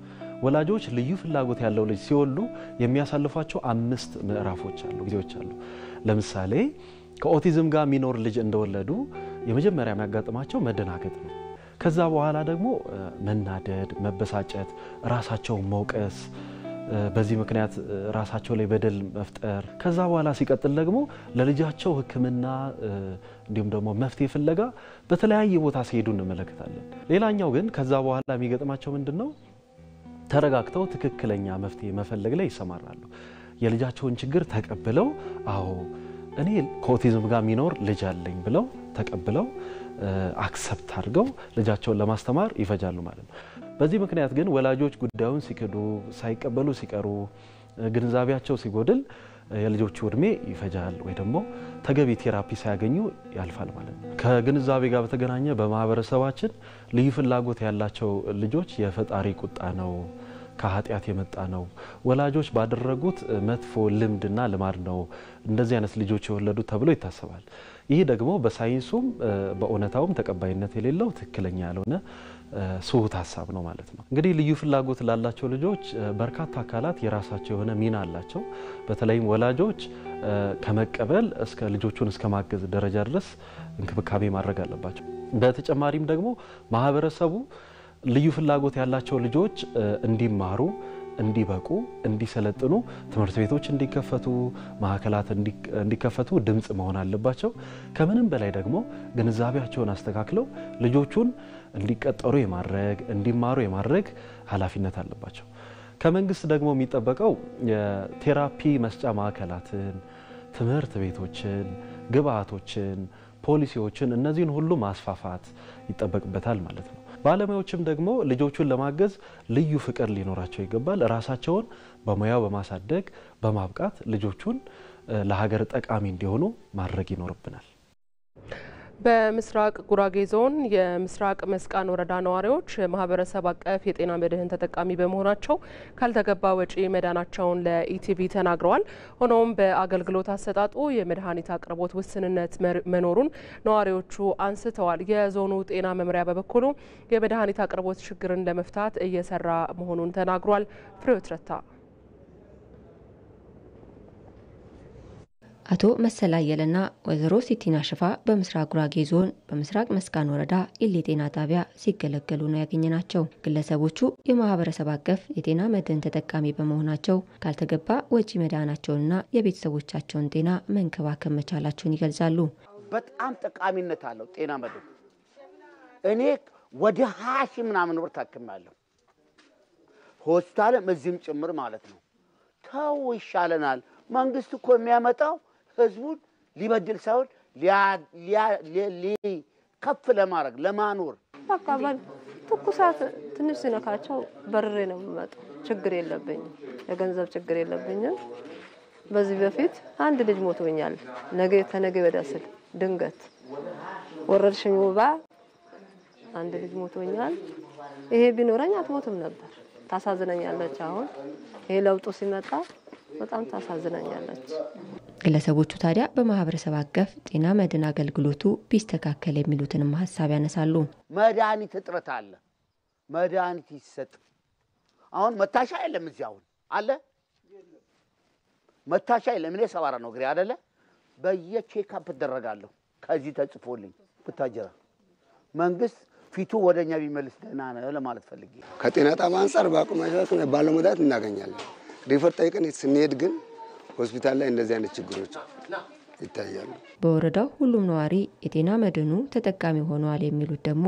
ወላጆች ልዩ ፍላጎት ያለው ልጅ ሲወልዱ የሚያሳልፏቸው 5 ምዕራፎች አሉ፣ ጊዜዎች አሉ። ለምሳሌ ከኦቲዝም ጋር የሚኖር ልጅ እንደወለዱ የመጀመሪያ የሚያጋጥማቸው መደናገጥ ነው። ከዛ በኋላ ደግሞ መናደድ፣ መበሳጨት፣ ራሳቸውን መውቀስ፣ በዚህ ምክንያት ራሳቸው ላይ በደል መፍጠር። ከዛ በኋላ ሲቀጥል ደግሞ ለልጃቸው ሕክምና እንዲሁም ደግሞ መፍትሄ ፍለጋ በተለያየ ቦታ ሲሄዱ እንመለከታለን። ሌላኛው ግን ከዛ በኋላ የሚገጥማቸው ምንድነው? ተረጋግተው ትክክለኛ መፍትሄ መፈለግ ላይ ይሰማራሉ። የልጃቸውን ችግር ተቀብለው አዎ እኔ ከኦቲዝም ጋር የሚኖር ልጅ አለኝ ብለው ተቀብለው አክሰፕት አድርገው ልጃቸውን ለማስተማር ይፈጃሉ ማለት ነው። በዚህ ምክንያት ግን ወላጆች ጉዳዩን ሲክዱ፣ ሳይቀበሉ ሲቀሩ፣ ግንዛቤያቸው ሲጎድል የልጆቹ እድሜ ይፈጃል ወይ ደግሞ ተገቢ ቴራፒ ሳያገኙ ያልፋል ማለት ነው። ከግንዛቤ ጋር በተገናኘ በማህበረሰባችን ልዩ ፍላጎት ያላቸው ልጆች የፈጣሪ ቁጣ ነው፣ ከኃጢአት የመጣ ነው፣ ወላጆች ባደረጉት መጥፎ ልምድና ልማድ ነው እንደዚህ አይነት ልጆች የወለዱ ተብሎ ይታሰባል። ይህ ደግሞ በሳይንሱም በእውነታውም ተቀባይነት የሌለው ትክክለኛ ያልሆነ ስሁት ሀሳብ ነው ማለት ነው። እንግዲህ ልዩ ፍላጎት ላላቸው ልጆች በርካታ አካላት የራሳቸው የሆነ ሚና አላቸው። በተለይም ወላጆች ከመቀበል እስከ ልጆቹን እስከ ማገዝ ደረጃ ድረስ እንክብካቤ ማድረግ አለባቸው። በተጨማሪም ደግሞ ማህበረሰቡ ልዩ ፍላጎት ያላቸው ልጆች እንዲማሩ፣ እንዲበቁ፣ እንዲሰለጥኑ ትምህርት ቤቶች እንዲከፈቱ፣ ማዕከላት እንዲከፈቱ ድምጽ መሆን አለባቸው። ከምንም በላይ ደግሞ ግንዛቤያቸውን አስተካክለው ልጆቹን እንዲቀጠሩ የማድረግ እንዲማሩ የማድረግ ኃላፊነት አለባቸው። ከመንግስት ደግሞ የሚጠበቀው የቴራፒ መስጫ ማዕከላትን፣ ትምህርት ቤቶችን፣ ግብአቶችን፣ ፖሊሲዎችን እነዚህን ሁሉ ማስፋፋት ይጠበቅበታል ማለት ነው። ባለሙያዎችም ደግሞ ልጆቹን ለማገዝ ልዩ ፍቅር ሊኖራቸው ይገባል። ራሳቸውን በሙያው በማሳደግ በማብቃት ልጆቹን ለሀገር ጠቃሚ እንዲሆኑ ማድረግ ይኖርብናል። በምስራቅ ጉራጌ ዞን የምስራቅ መስቃን ወረዳ ነዋሪዎች ማህበረሰብ አቀፍ የጤና መድህን ተጠቃሚ በመሆናቸው ካልተገባ ወጪ መዳናቸውን ለኢቲቪ ተናግረዋል። ሆኖም በአገልግሎት አሰጣጡ የመድኃኒት አቅርቦት ውስንነት መኖሩን ነዋሪዎቹ አንስተዋል። የዞኑ ጤና መምሪያ በበኩሉ የመድኃኒት አቅርቦት ችግርን ለመፍታት እየሰራ መሆኑን ተናግሯል። ፍሬዎት ረታ አቶ መሰላየልና ወይዘሮ ሲቲና ሽፋ በምስራቅ ጉራጌ ዞን በምስራቅ መስቃን ወረዳ ኢሌ ጤና ጣቢያ ሲገለገሉ ነው ያገኘናቸው። ግለሰቦቹ የማህበረሰብ አቀፍ የጤና መድህን ተጠቃሚ በመሆናቸው ካልተገባ ወጪ መዳናቸውንና የቤተሰቦቻቸውን ጤና መንከባከብ መቻላቸውን ይገልጻሉ። በጣም ጠቃሚነት አለው ጤና መድህን። እኔ ወደ 20 ሺህ ምናምን ብር ታክማለሁ። ሆስፒታልም እዚህም ጭምር ማለት ነው። ተው ይሻለናል። መንግስት እኮ የሚያመጣው ህዝቡን ሊበድል ሳይሆን ከፍ ለማድረግ ለማኖር በቃ ትኩሳት ትንሽ ሲነካቸው በርሬ ነው የሚመጣው። ችግር የለብኝም፣ የገንዘብ ችግር የለብኝም። በዚህ በፊት አንድ ልጅ ሞቶኛል። ተነገ ወዲያ ስል ድንገት ወረርሽኝ ወባ አንድ ልጅ ሞቶኛል። ይሄ ቢኖረኝ አትሞትም ነበር። ታሳዝነኛለች። አሁን ይሄ ለውጡ ሲመጣ በጣም ታሳዝነኛለች። ግለሰቦቹ ታዲያ በማህበረሰብ አቀፍ ጤና መድህን አገልግሎቱ ቢስተካከል የሚሉትንም ሐሳብ ያነሳሉ። መድኃኒት እጥረት አለ። መድኃኒት ይሰጥ። አሁን መታሻ የለም። እዚህ አሁን አለ መታሻ የለም። እኔ ሰባራ ነው ግሬ አይደለ በየቼክአፕ ተደረጋለሁ። ከዚህ ተጽፎልኝ ብታጀራ መንግስት ፊቱ ወደኛ ቢመልስ ደህና ነው ለማለት ፈልጌ። ከጤና ጣቢያ አንፃር ባቁማሻት ባለመዳት እናገኛለን። ሪፈር ጠይቀን ስንሄድ ግን ሆስፒታል ላይ እንደዚህ አይነት ችግሮች ይታያሉ። በወረዳው ሁሉም ነዋሪ የጤና መድህኑ ተጠቃሚ ሆነዋል የሚሉት ደግሞ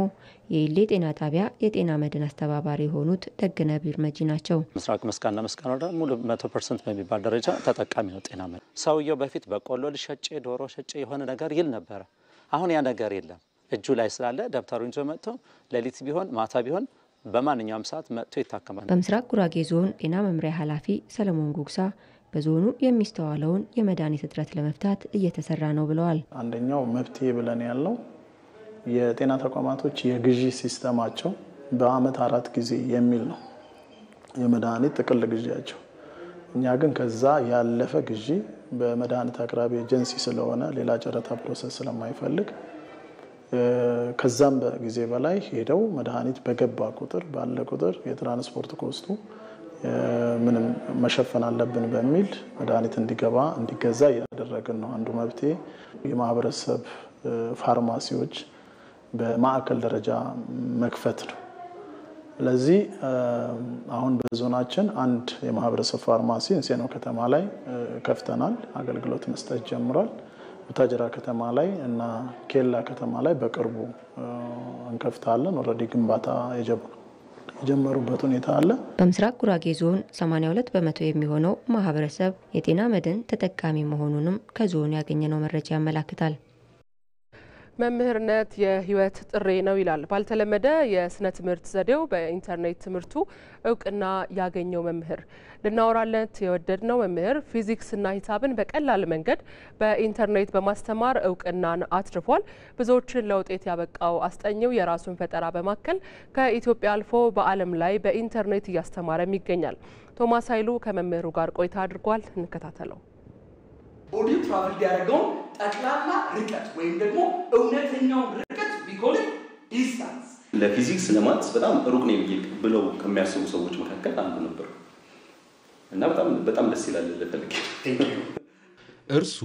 የኢሌ ጤና ጣቢያ የጤና መድህን አስተባባሪ የሆኑት ደግነ ቢርመጂ ናቸው። ምስራቅ መስቃንና መስቃን ወረዳ ሙሉ 100% በሚባል ደረጃ ተጠቃሚ ነው ጤና መድህን። ሰውየው በፊት በቆሎ ልሸጬ ዶሮ ሸጬ የሆነ ነገር ይል ነበር። አሁን ያ ነገር የለም። እጁ ላይ ስላለ ደብተሩን ይዞ መጥቶ ሌሊት ቢሆን ማታ ቢሆን በማንኛውም ሰዓት መጥቶ ይታከማል። በምስራቅ ጉራጌ ዞን ጤና መምሪያ ኃላፊ ሰለሞን ጉግሳ በዞኑ የሚስተዋለውን የመድኃኒት እጥረት ለመፍታት እየተሰራ ነው ብለዋል። አንደኛው መፍትሄ ብለን ያለው የጤና ተቋማቶች የግዢ ሲስተማቸው በአመት 4 ጊዜ የሚል ነው የመድኃኒት ጥቅል ግዢያቸው። እኛ ግን ከዛ ያለፈ ግዢ በመድኃኒት አቅራቢ ኤጀንሲ ስለሆነ ሌላ ጨረታ ፕሮሰስ ስለማይፈልግ ከዛም በጊዜ በላይ ሄደው መድኃኒት በገባ ቁጥር ባለ ቁጥር የትራንስፖርት ኮስቱ ምንም መሸፈን አለብን በሚል መድኃኒት እንዲገዛ ያደረግን ነው። አንዱ መፍትሄ የማህበረሰብ ፋርማሲዎች በማዕከል ደረጃ መክፈት ነው። ለዚህ አሁን በዞናችን አንድ የማህበረሰብ ፋርማሲ እንሴኖ ከተማ ላይ ከፍተናል። አገልግሎት መስጠት ጀምሯል። ቡታጅራ ከተማ ላይ እና ኬላ ከተማ ላይ በቅርቡ እንከፍታለን። ኦልሬዲ ግንባታ የጀመሩበት ሁኔታ አለ። በምስራቅ ጉራጌ ዞን 82% የሚሆነው ማህበረሰብ የጤና መድህን ተጠቃሚ መሆኑንም ከዞኑ ያገኘነው መረጃ ያመለክታል። መምህርነት የህይወት ጥሪ ነው ይላል። ባልተለመደ የስነ ትምህርት ዘዴው በኢንተርኔት ትምህርቱ እውቅና ያገኘው መምህር ልናወራለት የወደድነው መምህር ፊዚክስና ሂሳብን በቀላል መንገድ በኢንተርኔት በማስተማር እውቅናን አትርፏል። ብዙዎችን ለውጤት ያበቃው አስጠኚው የራሱን ፈጠራ በማከል ከኢትዮጵያ አልፎ በዓለም ላይ በኢንተርኔት እያስተማረም ይገኛል። ቶማስ ኃይሉ ከመምህሩ ጋር ቆይታ አድርጓል። እንከታተለው። ቦዲ ትራቭል ያደረገው ጠቅላላ ርቀት ወይም ደግሞ እውነተኛው ርቀት ቢኮን ዲስታንስ ለፊዚክስ ለማትስ በጣም ሩቅ ነው ብለው ከሚያስቡ ሰዎች መካከል አንዱ ነበር እና በጣም ደስ ይላል ለፈልግ እርሱ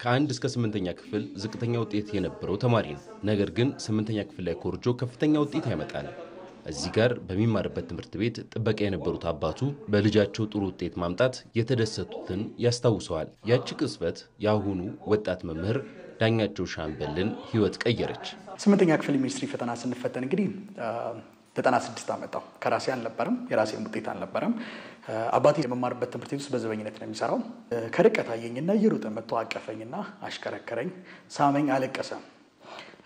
ከ1 እስከ 8ኛ ክፍል ዝቅተኛ ውጤት የነበረው ተማሪ ነው። ነገር ግን 8ኛ ክፍል ላይ ኮርጆ ከፍተኛ ውጤት ያመጣል። እዚህ ጋር በሚማርበት ትምህርት ቤት ጥበቃ የነበሩት አባቱ በልጃቸው ጥሩ ውጤት ማምጣት የተደሰቱትን ያስታውሰዋል። ያቺ ቅጽበት የአሁኑ ወጣት መምህር ዳኛቸው ሻምበልን ህይወት ቀየረች። 8ኛ ክፍል ሚኒስትሪ ፈተና ስንፈተን እንግዲህ 96 አመጣው። ከራሴ አልነበረም፣ የራሴን ውጤት አልነበረም። አባቴ የመማርበት ትምህርት ቤት ውስጥ በዘበኝነት ነው የሚሰራው። ከርቀት አየኝና እየሮጠ መጥቶ አቀፈኝና አሽከረከረኝ፣ ሳመኝ፣ አለቀሰ።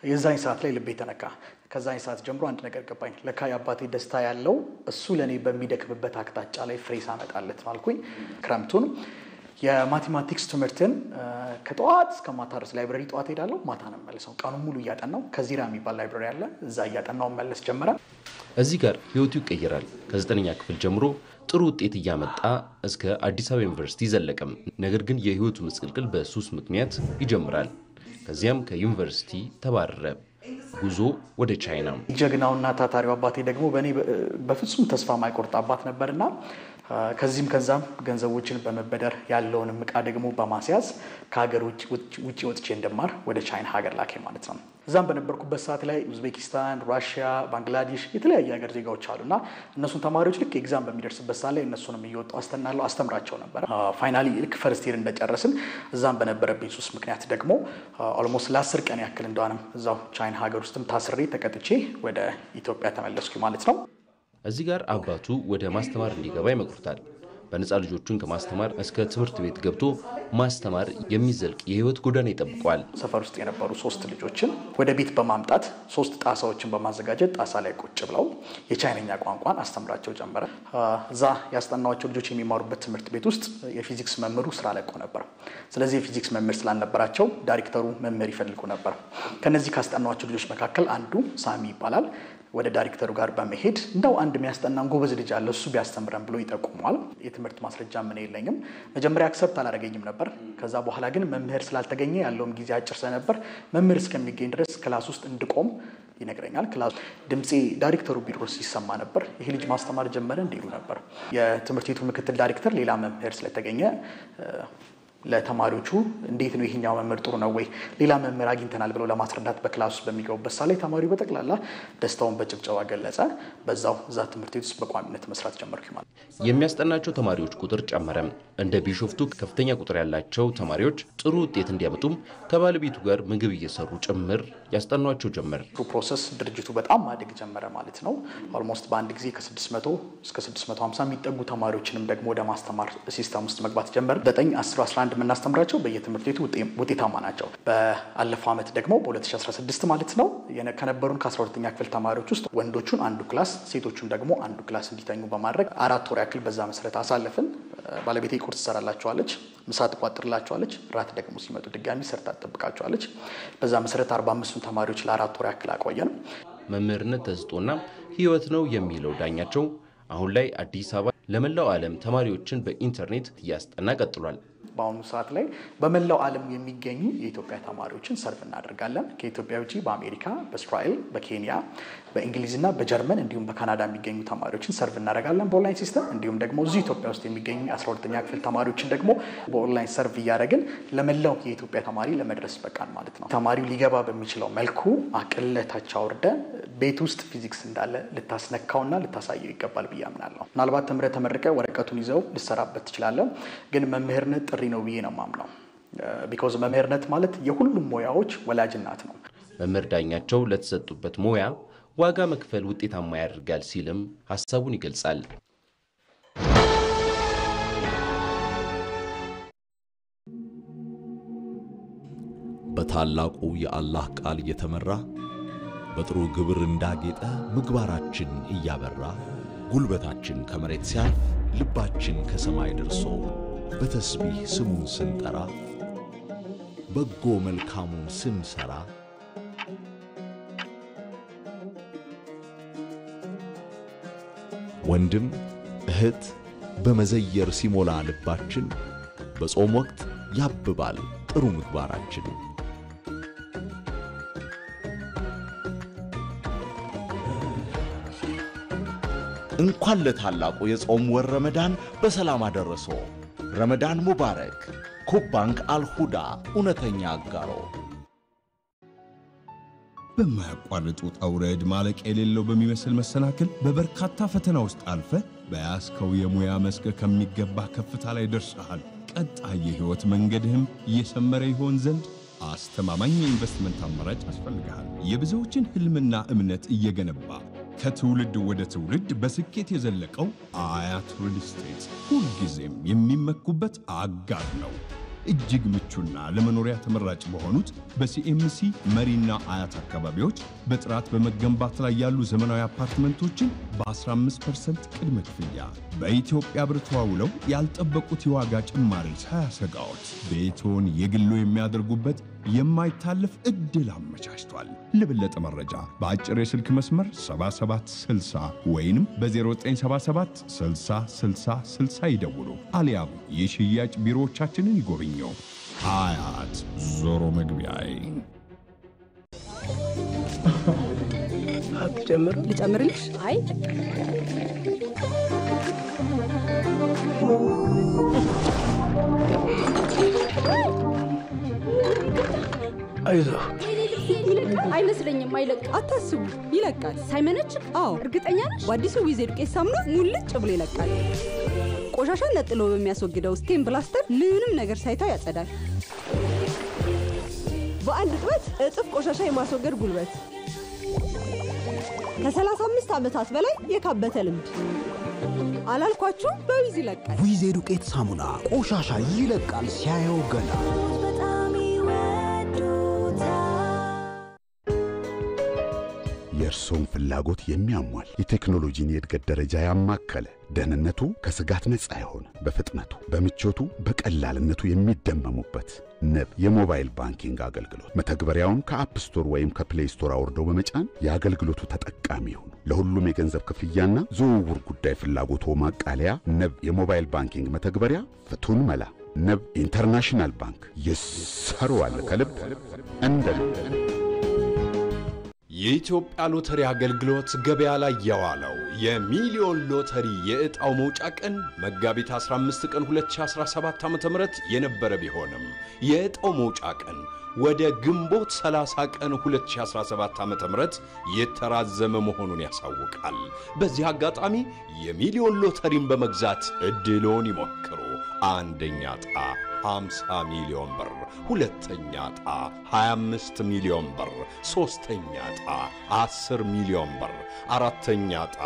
የዛኝ ሰዓት ላይ ልቤ ተነካ። ከዛኝ ሰዓት ጀምሮ አንድ ነገር ገባኝ። ለካ የአባቴ ደስታ ያለው እሱ ለኔ በሚደክምበት አቅጣጫ ላይ ፍሬ ሳመጣለት ማልኩኝ። ክረምቱን የማቴማቲክስ ትምህርትን ከጠዋት እስከ ማታ ድረስ ላይብረሪ ጠዋት ሄዳለሁ፣ ማታ ነው መልሰው ቀኑን ሙሉ እያጠናው ከዚራ የሚባል ላይብረሪ አለ፣ እዛ እያጠናው መለስ ጀመረ። እዚህ ጋር ህይወቱ ይቀየራል። ከ9ኛ ክፍል ጀምሮ ጥሩ ውጤት እያመጣ እስከ አዲስ አበባ ዩኒቨርሲቲ ዘለቀም። ነገር ግን የህይወቱ ምስቅልቅል በሱስ ምክንያት ይጀምራል። ከዚያም ከዩኒቨርሲቲ ተባረረ። ጉዞ ወደ ቻይና። ጀግናውና ታታሪው አባቴ ደግሞ በእኔ በፍጹም ተስፋ ማይቆርጥ አባት ነበርና ከዚህም ከዛም ገንዘቦችን በመበደር ያለውንም ዕቃ ደግሞ በማስያዝ ከሀገር ውጭ ወጥቼ እንደማር ወደ ቻይና ሀገር ላከ ማለት ነው። እዛም በነበርኩበት ሰዓት ላይ ኡዝቤኪስታን፣ ራሽያ፣ ባንግላዴሽ የተለያየ ሀገር ዜጋዎች አሉና እነሱን ተማሪዎች ልክ ኤግዛም በሚደርስበት ሰዓት ላይ እነሱንም እየወጣሁ አስተናለሁ፣ አስተምራቸው ነበር። ፋይናሊ ልክ ፈርስት ይር እንደጨረስን እዛም በነበረብኝ ሱስ ምክንያት ደግሞ ኦልሞስት ለ10 ቀን ያክል እንደሆነም እዛው ቻይና ሀገር ውስጥም ታስሬ ተቀጥቼ ወደ ኢትዮጵያ ተመለስኩ ማለት ነው። እዚህ ጋር አባቱ ወደ ማስተማር እንዲገባ ይመክሩታል። በነፃ ልጆቹን ከማስተማር እስከ ትምህርት ቤት ገብቶ ማስተማር የሚዘልቅ የህይወት ጎዳና ይጠብቀዋል። ሰፈር ውስጥ የነበሩ 3 ልጆችን ወደ ቤት በማምጣት 3 ጣሳዎችን በማዘጋጀት ጣሳ ላይ ቁጭ ብለው የቻይነኛ ቋንቋን አስተምራቸው ጀመረ። እዛ ያስጠናዋቸው ልጆች የሚማሩበት ትምህርት ቤት ውስጥ የፊዚክስ መምህሩ ስራ ለቆ ነበር። ስለዚህ የፊዚክስ መምህር ስላልነበራቸው ዳይሬክተሩ መምህር ይፈልጉ ነበር። ከነዚህ ካስጠናዋቸው ልጆች መካከል አንዱ ሳሚ ይባላል። ወደ ዳይሬክተሩ ጋር በመሄድ እንደው አንድ የሚያስጠናን ጎበዝ ልጅ አለ እሱ ቢያስተምረን ብሎ ይጠቁሟል። የትምህርት ማስረጃ ምን የለኝም። መጀመሪያ አክሰፕት አላደረገኝም ነበር። ከዛ በኋላ ግን መምህር ስላልተገኘ ያለውም ጊዜ አጭር ስለነበር መምህር እስከሚገኝ ድረስ ክላስ ውስጥ እንድቆም ይነግረኛል። ክላስ ድምጼ ዳይሬክተሩ ቢሮ ሲሰማ ነበር። ይሄ ልጅ ማስተማር ጀመረ እንዲሉ ነበር። የትምህርት ቤቱ ምክትል ዳይሬክተር ሌላ መምህር ስለተገኘ ለተማሪዎቹ እንዴት ነው ይሄኛው መምህር ጥሩ ነው ወይ ሌላ መምህር አግኝተናል ብለው ለማስረዳት በክላስ ውስጥ በሚገቡበት ሰዓት ላይ ተማሪው በጠቅላላ ደስታውን በጭብጨባ ገለጸ። በዛው እዛ ትምህርት ቤት ውስጥ በቋሚነት መስራት ጀመርኩ ማለት። የሚያስጠናቸው ተማሪዎች ቁጥር ጨመረ። እንደ ቢሾፍቱ ከፍተኛ ቁጥር ያላቸው ተማሪዎች ጥሩ ውጤት እንዲያመጡም ከባለቤቱ ጋር ምግብ እየሰሩ ጭምር ያስጠኗቸው ጀመር። ፕሮሰስ ድርጅቱ በጣም ማደግ ጀመረ ማለት ነው። ኦልሞስት በአንድ ጊዜ ከ600 እስከ 650 የሚጠጉ ተማሪዎችንም ደግሞ ወደ ማስተማር ሲስተም ውስጥ መግባት ጀመር። 9 10 11 የምናስተምራቸው በየትምህርት ቤቱ ውጤታማ ናቸው። በአለፈው ዓመት ደግሞ በ2016 ማለት ነው ከነበሩን ከ12ኛ ክፍል ተማሪዎች ውስጥ ወንዶቹን አንዱ ክላስ ሴቶቹን ደግሞ አንዱ ክላስ እንዲተኙ በማድረግ 4 ወር ያክል በዛ መሰረት አሳለፍን። ባለቤቴ ቁርስ ትሰራላቸዋለች፣ ምሳ ትቋጥርላቸዋለች፣ ራት ደግሞ ሲመጡ ድጋሚ ሰርታ ትጠብቃቸዋለች። በዛ መሰረት 45ቱን ተማሪዎች ለ4 ወር ያክል አቆየን። መምህርነት ተሰጥቶና ህይወት ነው የሚለው ዳኛቸው አሁን ላይ አዲስ አበባ ለመላው ዓለም ተማሪዎችን በኢንተርኔት እያስጠና ቀጥሏል። በአሁኑ ሰዓት ላይ በመላው ዓለም የሚገኙ የኢትዮጵያ ተማሪዎችን ሰርቭ እናደርጋለን። ከኢትዮጵያ ውጪ በአሜሪካ፣ በእስራኤል፣ በኬንያ፣ በእንግሊዝና በጀርመን እንዲሁም በካናዳ የሚገኙ ተማሪዎችን ሰርቭ እናደርጋለን በኦንላይን ሲስተም። እንዲሁም ደግሞ እዚህ ኢትዮጵያ ውስጥ የሚገኙ 12ኛ ክፍል ተማሪዎችን ደግሞ በኦንላይን ሰርቭ እያደረግን ለመላው የኢትዮጵያ ተማሪ ለመድረስ በቃን ማለት ነው። ተማሪው ሊገባ በሚችለው መልኩ አቅለታች አውርደ ቤት ውስጥ ፊዚክስ እንዳለ ልታስነካውና ልታሳየው ይገባል ብዬ አምናለሁ። ምናልባት ተመረቀ ወረቀቱን ይዘው ልሰራበት ትችላለህ፣ ግን መምህርነት ጥሪ ነው ብዬ ነው የማምነው። ቢኮዝ መምህርነት ማለት የሁሉም ሙያዎች ወላጅ እናት ነው። መምህር ዳኛቸው ለተሰጡበት ሙያ ዋጋ መክፈል ውጤታማ ያደርጋል ሲልም ሀሳቡን ይገልጻል። በታላቁ የአላህ ቃል እየተመራ በጥሩ ግብር እንዳጌጠ ምግባራችን እያበራ ጉልበታችን ከመሬት ሲያልፍ ልባችን ከሰማይ ደርሶ በተስቢህ ስሙን ስንጠራ በጎ መልካሙን ስንሰራ ወንድም እህት በመዘየር ሲሞላ ልባችን በጾም ወቅት ያብባል ጥሩ ምግባራችን። እንኳን ለታላቁ የጾም ወር ረመዳን በሰላም አደረሶ። ረመዳን ሙባረክ። ኩብ ባንክ አልሁዳ እውነተኛ አጋሮ። በማያቋርጥ ውጣ ውረድ ማለቅ የሌለው በሚመስል መሰናክል በበርካታ ፈተና ውስጥ አልፈ በያዝከው የሙያ መስክ ከሚገባ ከፍታ ላይ ደርሰሃል። ቀጣይ የህይወት መንገድህም እየሰመረ ይሆን ዘንድ አስተማማኝ የኢንቨስትመንት አማራጭ ያስፈልጋል። የብዙዎችን ህልምና እምነት እየገነባ ከትውልድ ወደ ትውልድ በስኬት የዘለቀው አያት ሪል ስቴት ሁልጊዜም የሚመኩበት አጋር ነው። እጅግ ምቹና ለመኖሪያ ተመራጭ በሆኑት በሲኤምሲ መሪና አያት አካባቢዎች በጥራት በመገንባት ላይ ያሉ ዘመናዊ አፓርትመንቶችን በ15% ቅድመ ክፍያ በኢትዮጵያ ብር ተዋውለው ያልጠበቁት የዋጋ ጭማሪ ሳያሰጋዎት ቤቶን የግሎ የሚያደርጉበት የማይታለፍ እድል አመቻችቷል። ለበለጠ መረጃ በአጭር የስልክ መስመር 7760 ወይንም በ0977 60 60 60 ይደውሉ። አሊያም የሽያጭ ቢሮዎቻችንን ይጎብኙ። አያት ዞሮ መግቢያዬ። ልጨምርልሽ? አይ አይዞህ አይመስለኝም። አይለቅ አታስቡ፣ ይለቃል። ሳይመነጭ? አዎ። እርግጠኛ ነሽ? በአዲሱ ዊዝ ዱቄት ሳሙና ሙልጭ ብሎ ይለቃል። ቆሻሻን ነጥሎ በሚያስወግደው ስቴም ብላስተር ምንም ነገር ሳይታው ያጸዳል። በአንድ ጥበት እጥፍ ቆሻሻ የማስወገድ ጉልበት። ከ35 ዓመታት በላይ የካበተ ልምድ። አላልኳችሁ? በዊዝ ይለቃል። ዊዝ ዱቄት ሳሙና ቆሻሻ ይለቃል ሲያየው ገና። የእርሶን ፍላጎት የሚያሟል የቴክኖሎጂን የእድገት ደረጃ ያማከለ ደህንነቱ ከስጋት ነፃ የሆነ በፍጥነቱ በምቾቱ በቀላልነቱ የሚደመሙበት ንብ የሞባይል ባንኪንግ አገልግሎት መተግበሪያውን ከአፕ ስቶር ወይም ከፕሌይ ስቶር አውርደው በመጫን የአገልግሎቱ ተጠቃሚ ይሁኑ። ለሁሉም የገንዘብ ክፍያና ዝውውር ጉዳይ ፍላጎቶ ማቃለያ ንብ የሞባይል ባንኪንግ መተግበሪያ ፍቱን መላ። ንብ ኢንተርናሽናል ባንክ ይሰራዋል ከልብ እንደ የኢትዮጵያ ሎተሪ አገልግሎት ገበያ ላይ ያዋለው የሚሊዮን ሎተሪ የዕጣው መውጫ ቀን መጋቢት 15 ቀን 2017 ዓ.ም የነበረ ቢሆንም የዕጣው መውጫ ቀን ወደ ግንቦት 30 ቀን 2017 ዓ.ም የተራዘመ መሆኑን ያሳውቃል። በዚህ አጋጣሚ የሚሊዮን ሎተሪን በመግዛት እድሎን ይሞክሩ። አንደኛ ዕጣ 50 ሚሊዮን ብር፣ ሁለተኛ ዕጣ 25 ሚሊዮን ብር፣ ሶስተኛ ዕጣ 10 ሚሊዮን ብር፣ አራተኛ ዕጣ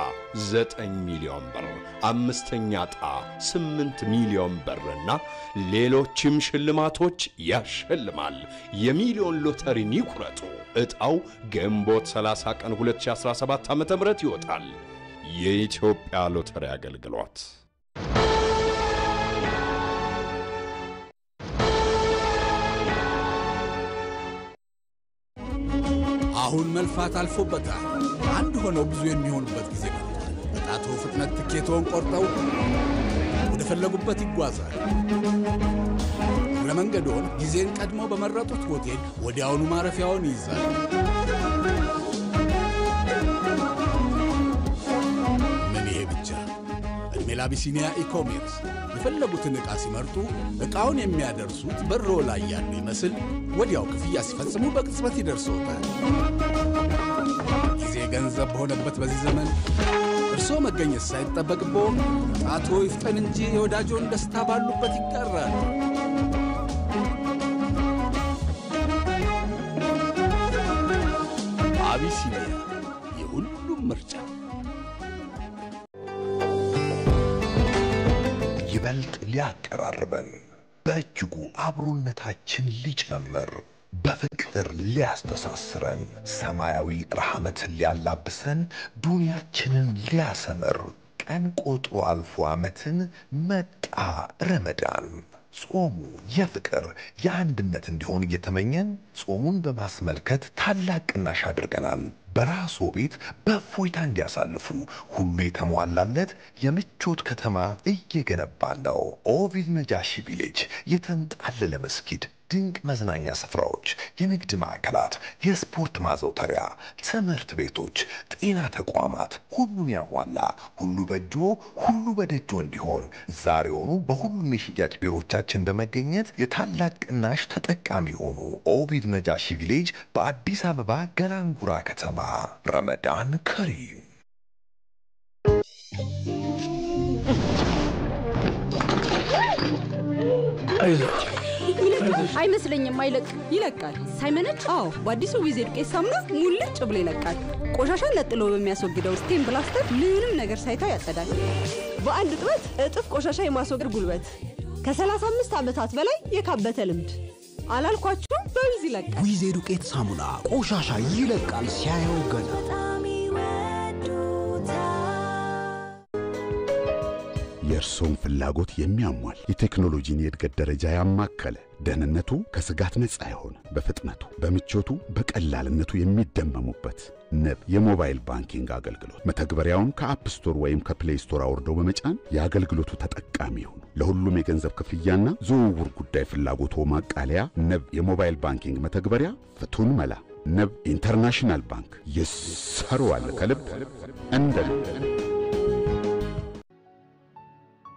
9 ሚሊዮን ብር፣ አምስተኛ ዕጣ 8 ሚሊዮን ብርና ሌሎችም ሽልማቶች ያሸልማል። የሚሊዮን ሎተሪን ይቁረጡ። ዕጣው ግንቦት 30 ቀን 2017 ዓ.ም ይወጣል። የኢትዮጵያ ሎተሪ አገልግሎት። አሁን መልፋት አልፎበታል። አንድ ሆነው ብዙ የሚሆኑበት ጊዜ መጥቷል። በጣቶ ፍጥነት ትኬቶን ቆርጠው ወደ ፈለጉበት ይጓዛል። ለመንገዶን ጊዜን ቀድመው በመረጡት ሆቴል ወዲያውኑ ማረፊያውን ይይዛል። ምን ይሄ ብቻ! እድሜ ለአቢሲኒያ ኢኮሜርስ የፈለጉትን ዕቃ ሲመርጡ ዕቃውን የሚያደርሱት በሮ ላይ ያሉ ይመስል ወዲያው ክፍያ ሲፈጽሙ በቅጽበት ይደርሶታል። ጊዜ ገንዘብ በሆነበት በዚህ ዘመን እርስዎ መገኘት ሳይጠበቅቦ ጣቶ ይፍጠን እንጂ የወዳጆን ደስታ ባሉበት ይጋራል። አቢሲኒያ የሁሉም ምርጫ። ይበልጥ ሊያቀራርበን በእጅጉ አብሮነታችን ሊጨምር በፍቅር ሊያስተሳስረን ሰማያዊ ረሐመትን ሊያላብሰን ዱንያችንን ሊያሰምር ቀን ቆጥሮ አልፎ ዓመትን መጣ ረመዳን። ጾሙ የፍቅር የአንድነት እንዲሆን እየተመኘን ጾሙን በማስመልከት ታላቅ ቅናሽ አድርገናል። በራስዎ ቤት በእፎይታ እንዲያሳልፉ ሁሉ የተሟላለት የምቾት ከተማ እየገነባን ነው። ኦቪድ ነጃሺ ቪሌጅ የተንጣለለ መስጊድ፣ ድንቅ መዝናኛ ስፍራዎች፣ የንግድ ማዕከላት፣ የስፖርት ማዘውተሪያ፣ ትምህርት ቤቶች፣ ጤና ተቋማት ሁሉን ያሟላ ሁሉ በእጆ ሁሉ በደጆ እንዲሆን ዛሬውኑ በሁሉም የሽያጭ ቢሮዎቻችን በመገኘት የታላቅ ቅናሽ ተጠቃሚ ሆኑ። ኦቪድ ነጃሺ ቪሌጅ በአዲስ አበባ ገላንጉራ ከተማ። ረመዳን ከሪም። አይመስለኝም። አይለቅ ይለቃል። ሳይመነጭ? አዎ። በአዲሱ ዊዝ ዱቄት ሳሙና ሙልጭ ብሎ ይለቃል። ቆሻሻን ነጥሎ በሚያስወግደው ስቴም ብላስተር ምንም ነገር ሳይታው ያጸዳል። በአንድ ጥበት እጥፍ ቆሻሻ የማስወገድ ጉልበት። ከ35 ዓመታት በላይ የካበተ ልምድ አላልኳችሁም? በዊዝ ይለቃል። ዊዝ ዱቄት ሳሙና ቆሻሻ ይለቃል ሲያየው ገና። የእርሶን ፍላጎት የሚያሟል የቴክኖሎጂን የእድገት ደረጃ ያማከለ ደህንነቱ ከስጋት ነፃ የሆነ በፍጥነቱ በምቾቱ በቀላልነቱ የሚደመሙበት ንብ የሞባይል ባንኪንግ አገልግሎት መተግበሪያውን ከአፕ ስቶር ወይም ከፕሌይ ስቶር አውርደው በመጫን የአገልግሎቱ ተጠቃሚ ይሁኑ። ለሁሉም የገንዘብ ክፍያና ዝውውር ጉዳይ ፍላጎቶ ማቃለያ ንብ የሞባይል ባንኪንግ መተግበሪያ ፍቱን መላ። ንብ ኢንተርናሽናል ባንክ ይሰሩዋል ከልብ እንደ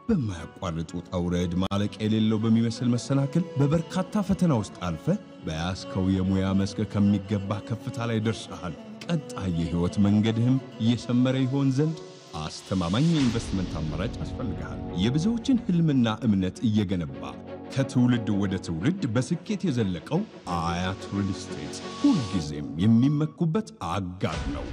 በማያቋርጥ ውጣ ውረድ ማለቅ የሌለው በሚመስል መሰናክል በበርካታ ፈተና ውስጥ አልፈ በያዝከው የሙያ መስክ ከሚገባ ከፍታ ላይ ደርሰሃል። ቀጣይ የህይወት መንገድህም እየሰመረ ይሆን ዘንድ አስተማማኝ የኢንቨስትመንት አማራጭ ያስፈልጋል። የብዙዎችን ህልምና እምነት እየገነባ ከትውልድ ወደ ትውልድ በስኬት የዘለቀው አያት ሪል ስቴት ሁልጊዜም የሚመኩበት አጋር ነው።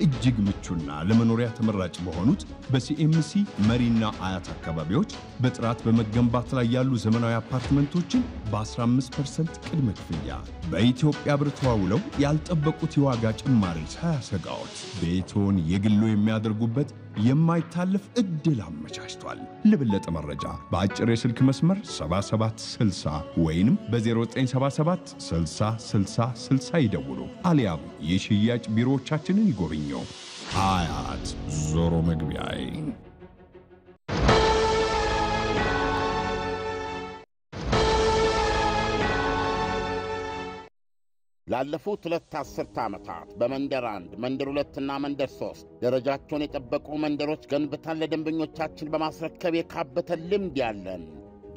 እጅግ ምቹና ለመኖሪያ ተመራጭ በሆኑት በሲኤምሲ መሪና አያት አካባቢዎች በጥራት በመገንባት ላይ ያሉ ዘመናዊ አፓርትመንቶችን በ15% ቅድመ ክፍያ በኢትዮጵያ ብር ተዋውለው ያልጠበቁት የዋጋ ጭማሪ ሳያሰጋዎት ቤቶን የግሎ የሚያደርጉበት የማይታለፍ እድል አመቻችቷል። ለበለጠ መረጃ በአጭር የስልክ መስመር 7760 ወይንም በ0977 60 60 60 ይደውሉ። አሊያም የሽያጭ ቢሮዎቻችንን ይጎብኙ። አያት ዞሮ መግቢያዬ። ላለፉት 2 አስርተ ዓመታት በመንደር 1 መንደር 2 እና መንደር 3 ደረጃቸውን የጠበቁ መንደሮች ገንብተን ለደንበኞቻችን በማስረከብ የካበተ ልምድ ያለን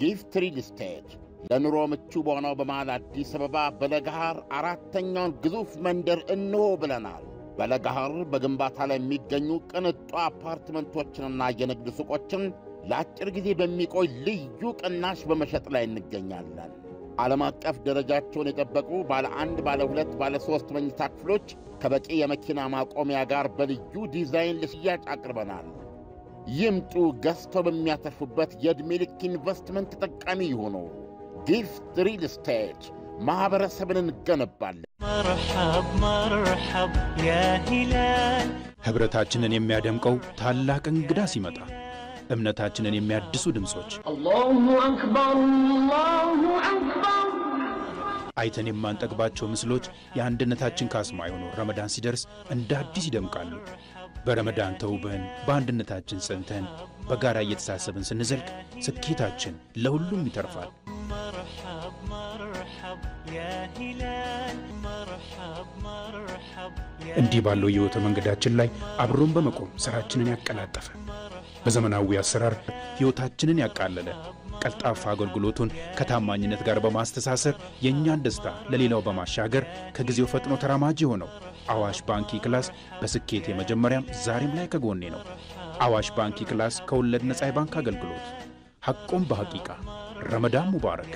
ጊፍት ሪል ስቴት ለኑሮ ምቹ በሆነው በመሃል አዲስ አበባ በለገሃር አራተኛውን ግዙፍ መንደር እንሆ ብለናል። በለገሃር በግንባታ ላይ የሚገኙ ቅንጡ አፓርትመንቶችንና የንግድ ሱቆችን ለአጭር ጊዜ በሚቆይ ልዩ ቅናሽ በመሸጥ ላይ እንገኛለን። ዓለም አቀፍ ደረጃቸውን የጠበቁ ባለ 1 ባለ 2 ባለ 3 መኝታ ክፍሎች ከበቂ የመኪና ማቆሚያ ጋር በልዩ ዲዛይን ለሽያጭ አቅርበናል። ይምጡ፣ ገዝተው በሚያተርፉበት የዕድሜ ልክ ኢንቨስትመንት ተጠቃሚ ይሁኑ። ጊፍት ሪል ስቴት ማህበረሰብን እንገነባለን። መርሐብ መርሐብ ያ ሂላል። ህብረታችንን የሚያደምቀው ታላቅ እንግዳ ሲመጣ እምነታችንን የሚያድሱ ድምጾች አላሁ አክበር አላሁ አክበር አይተን የማንጠግባቸው ምስሎች የአንድነታችን ካስማ የሆኑ ረመዳን ሲደርስ እንደ አዲስ ይደምቃሉ። በረመዳን ተውበን በአንድነታችን ጸንተን በጋራ እየተሳሰብን ስንዘልቅ ስኬታችን ለሁሉም ይተርፋል። መርሐብ መርሐብ ያ ሂላል መርሐብ መርሐብ እንዲህ ባለው የህይወት መንገዳችን ላይ አብሮን በመቆም ስራችንን ያቀላጠፈ በዘመናዊ አሰራር ህይወታችንን ያቃለለ ቀልጣፋ አገልግሎቱን ከታማኝነት ጋር በማስተሳሰር የኛን ደስታ ለሌላው በማሻገር ከጊዜው ፈጥኖ ተራማጅ ሆነው አዋሽ ባንክ ክላስ በስኬት የመጀመሪያም ዛሬም ላይ ከጎኔ ነው። አዋሽ ባንክ ክላስ ከወለድ ነፃ ባንክ አገልግሎት ሐቆም በሐቂቃ ረመዳን ሙባረክ።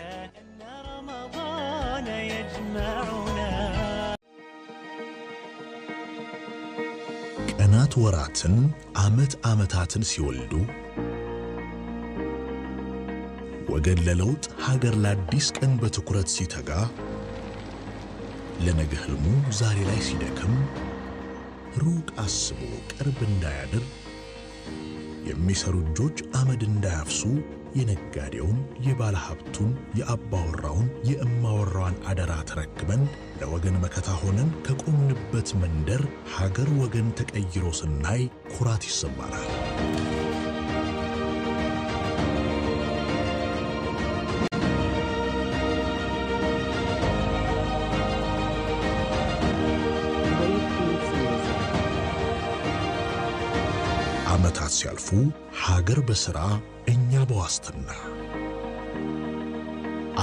ቀናት ወራትን ዓመት ዓመታትን ሲወልዱ ወገን ለለውጥ ሀገር ለአዲስ ቀን በትኩረት ሲተጋ ለነገ ህልሙ ዛሬ ላይ ሲደክም ሩቅ አስቦ ቅርብ እንዳያድር የሚሰሩ እጆች አመድ እንዳያፍሱ የነጋዴውን የባለ ሀብቱን የአባወራውን የእማወራዋን አደራ ተረክበን ለወገን መከታ ሆነን ከቆምንበት መንደር ሀገር ወገን ተቀይሮ ስናይ ኩራት ይሰማናል። ዓመታት ሲያልፉ ሀገር በሥራ እኛ በዋስትና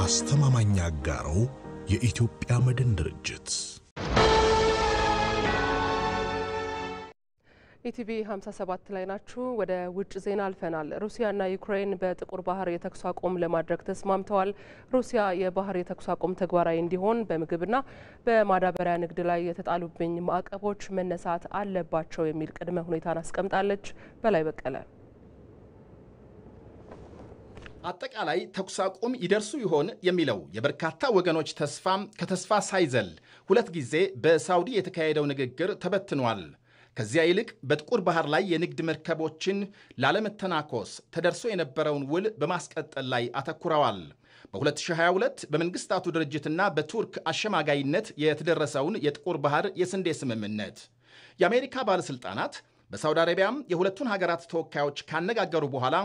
አስተማማኝ አጋሮ የኢትዮጵያ መድን ድርጅት ኢቲቪ 57 ላይ ናችሁ። ወደ ውጭ ዜና አልፈናል። ሩሲያና ዩክሬን በጥቁር ባህር የተኩስ አቁም ለማድረግ ተስማምተዋል። ሩሲያ የባህር የተኩስ አቁም ተግባራዊ እንዲሆን በምግብና በማዳበሪያ ንግድ ላይ የተጣሉብኝ ማዕቀቦች መነሳት አለባቸው የሚል ቅድመ ሁኔታን አስቀምጣለች። በላይ በቀለ አጠቃላይ ተኩስ አቁም ይደርሱ ይሆን የሚለው የበርካታ ወገኖች ተስፋም ከተስፋ ሳይዘል ሁለት ጊዜ በሳውዲ የተካሄደው ንግግር ተበትኗል። ከዚያ ይልቅ በጥቁር ባህር ላይ የንግድ መርከቦችን ላለመተናኮስ ተደርሶ የነበረውን ውል በማስቀጠል ላይ አተኩረዋል። በ2022 በመንግስታቱ ድርጅትና በቱርክ አሸማጋይነት የተደረሰውን የጥቁር ባህር የስንዴ ስምምነት የአሜሪካ ባለሥልጣናት በሳውዲ አረቢያም የሁለቱን ሀገራት ተወካዮች ካነጋገሩ በኋላ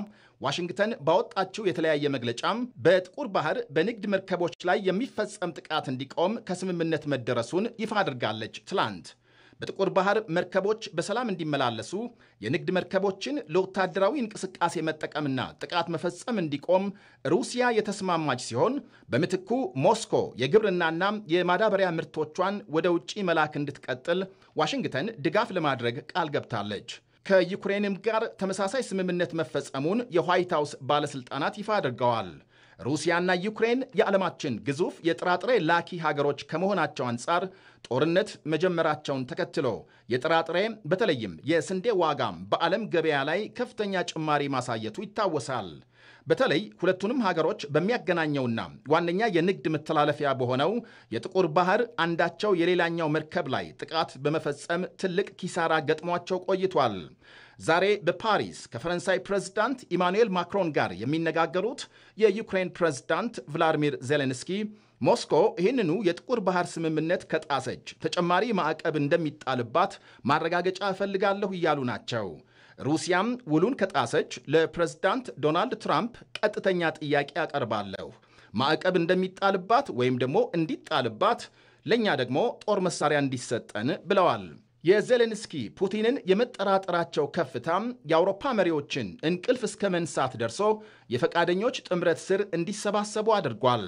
ዋሽንግተን ባወጣችው የተለያየ መግለጫም በጥቁር ባህር በንግድ መርከቦች ላይ የሚፈጸም ጥቃት እንዲቆም ከስምምነት መደረሱን ይፋ አድርጋለች። ትላንት በጥቁር ባህር መርከቦች በሰላም እንዲመላለሱ የንግድ መርከቦችን ለወታደራዊ እንቅስቃሴ መጠቀምና ጥቃት መፈጸም እንዲቆም ሩሲያ የተስማማች ሲሆን በምትኩ ሞስኮ የግብርናና የማዳበሪያ ምርቶቿን ወደ ውጭ መላክ እንድትቀጥል ዋሽንግተን ድጋፍ ለማድረግ ቃል ገብታለች። ከዩክሬንም ጋር ተመሳሳይ ስምምነት መፈጸሙን የዋይት ሃውስ ባለሥልጣናት ይፋ አድርገዋል። ሩሲያና ዩክሬን የዓለማችን ግዙፍ የጥራጥሬ ላኪ ሀገሮች ከመሆናቸው አንጻር ጦርነት መጀመራቸውን ተከትሎ የጥራጥሬ በተለይም የስንዴ ዋጋም በዓለም ገበያ ላይ ከፍተኛ ጭማሪ ማሳየቱ ይታወሳል። በተለይ ሁለቱንም ሀገሮች በሚያገናኘውና ዋነኛ የንግድ መተላለፊያ በሆነው የጥቁር ባህር አንዳቸው የሌላኛው መርከብ ላይ ጥቃት በመፈጸም ትልቅ ኪሳራ ገጥሟቸው ቆይቷል። ዛሬ በፓሪስ ከፈረንሳይ ፕሬዝዳንት ኢማኑኤል ማክሮን ጋር የሚነጋገሩት የዩክሬን ፕሬዝዳንት ቭላዲሚር ዜሌንስኪ ሞስኮ ይህንኑ የጥቁር ባህር ስምምነት ከጣሰች ተጨማሪ ማዕቀብ እንደሚጣልባት ማረጋገጫ እፈልጋለሁ እያሉ ናቸው። ሩሲያም ውሉን ከጣሰች ለፕሬዝዳንት ዶናልድ ትራምፕ ቀጥተኛ ጥያቄ አቀርባለሁ፣ ማዕቀብ እንደሚጣልባት ወይም ደግሞ እንዲጣልባት፣ ለእኛ ደግሞ ጦር መሳሪያ እንዲሰጠን ብለዋል። የዜሌንስኪ ፑቲንን የመጠራጠራቸው ከፍታም የአውሮፓ መሪዎችን እንቅልፍ እስከ መንሳት ደርሶ የፈቃደኞች ጥምረት ስር እንዲሰባሰቡ አድርጓል።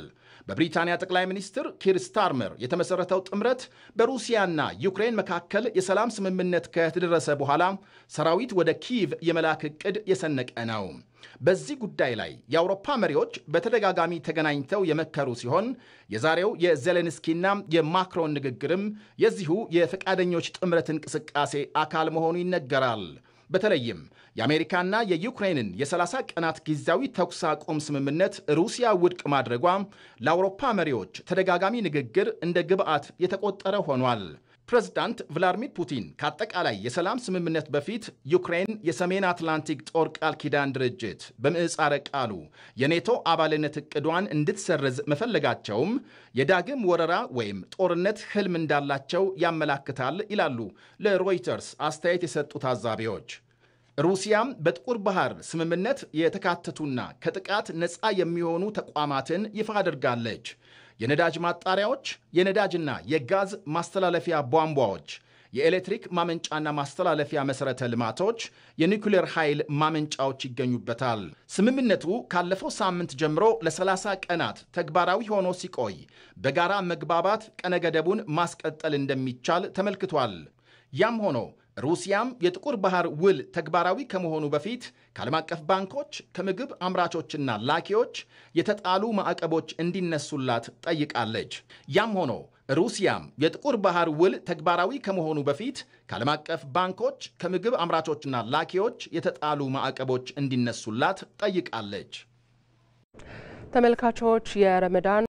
በብሪታንያ ጠቅላይ ሚኒስትር ኪር ስታርመር የተመሠረተው ጥምረት በሩሲያና ዩክሬን መካከል የሰላም ስምምነት ከተደረሰ በኋላ ሰራዊት ወደ ኪየቭ የመላክ ዕቅድ የሰነቀ ነው። በዚህ ጉዳይ ላይ የአውሮፓ መሪዎች በተደጋጋሚ ተገናኝተው የመከሩ ሲሆን የዛሬው የዜሌንስኪና የማክሮን ንግግርም የዚሁ የፈቃደኞች ጥምረት እንቅስቃሴ አካል መሆኑ ይነገራል። በተለይም የአሜሪካና የዩክሬንን የ30 ቀናት ጊዜያዊ ተኩስ አቁም ስምምነት ሩሲያ ውድቅ ማድረጓ ለአውሮፓ መሪዎች ተደጋጋሚ ንግግር እንደ ግብዓት የተቆጠረ ሆኗል። ፕሬዝዳንት ቭላዲሚር ፑቲን ከአጠቃላይ የሰላም ስምምነት በፊት ዩክሬን የሰሜን አትላንቲክ ጦር ቃል ኪዳን ድርጅት በምዕጻረ ቃሉ የኔቶ አባልነት ዕቅዷን እንድትሰርዝ መፈለጋቸውም የዳግም ወረራ ወይም ጦርነት ህልም እንዳላቸው ያመላክታል ይላሉ ለሮይተርስ አስተያየት የሰጡ ታዛቢዎች። ሩሲያም በጥቁር ባህር ስምምነት የተካተቱና ከጥቃት ነፃ የሚሆኑ ተቋማትን ይፋ አድርጋለች። የነዳጅ ማጣሪያዎች፣ የነዳጅና የጋዝ ማስተላለፊያ ቧንቧዎች፣ የኤሌክትሪክ ማመንጫና ማስተላለፊያ መሠረተ ልማቶች፣ የኒውክሌር ኃይል ማመንጫዎች ይገኙበታል። ስምምነቱ ካለፈው ሳምንት ጀምሮ ለ30 ቀናት ተግባራዊ ሆኖ ሲቆይ በጋራ መግባባት ቀነ ገደቡን ማስቀጠል እንደሚቻል ተመልክቷል። ያም ሆኖ ሩሲያም የጥቁር ባህር ውል ተግባራዊ ከመሆኑ በፊት ከዓለም አቀፍ ባንኮች፣ ከምግብ አምራቾችና ላኪዎች የተጣሉ ማዕቀቦች እንዲነሱላት ጠይቃለች። ያም ሆኖ ሩሲያም የጥቁር ባህር ውል ተግባራዊ ከመሆኑ በፊት ከዓለም አቀፍ ባንኮች፣ ከምግብ አምራቾችና ላኪዎች የተጣሉ ማዕቀቦች እንዲነሱላት ጠይቃለች። ተመልካቾች የረመዳን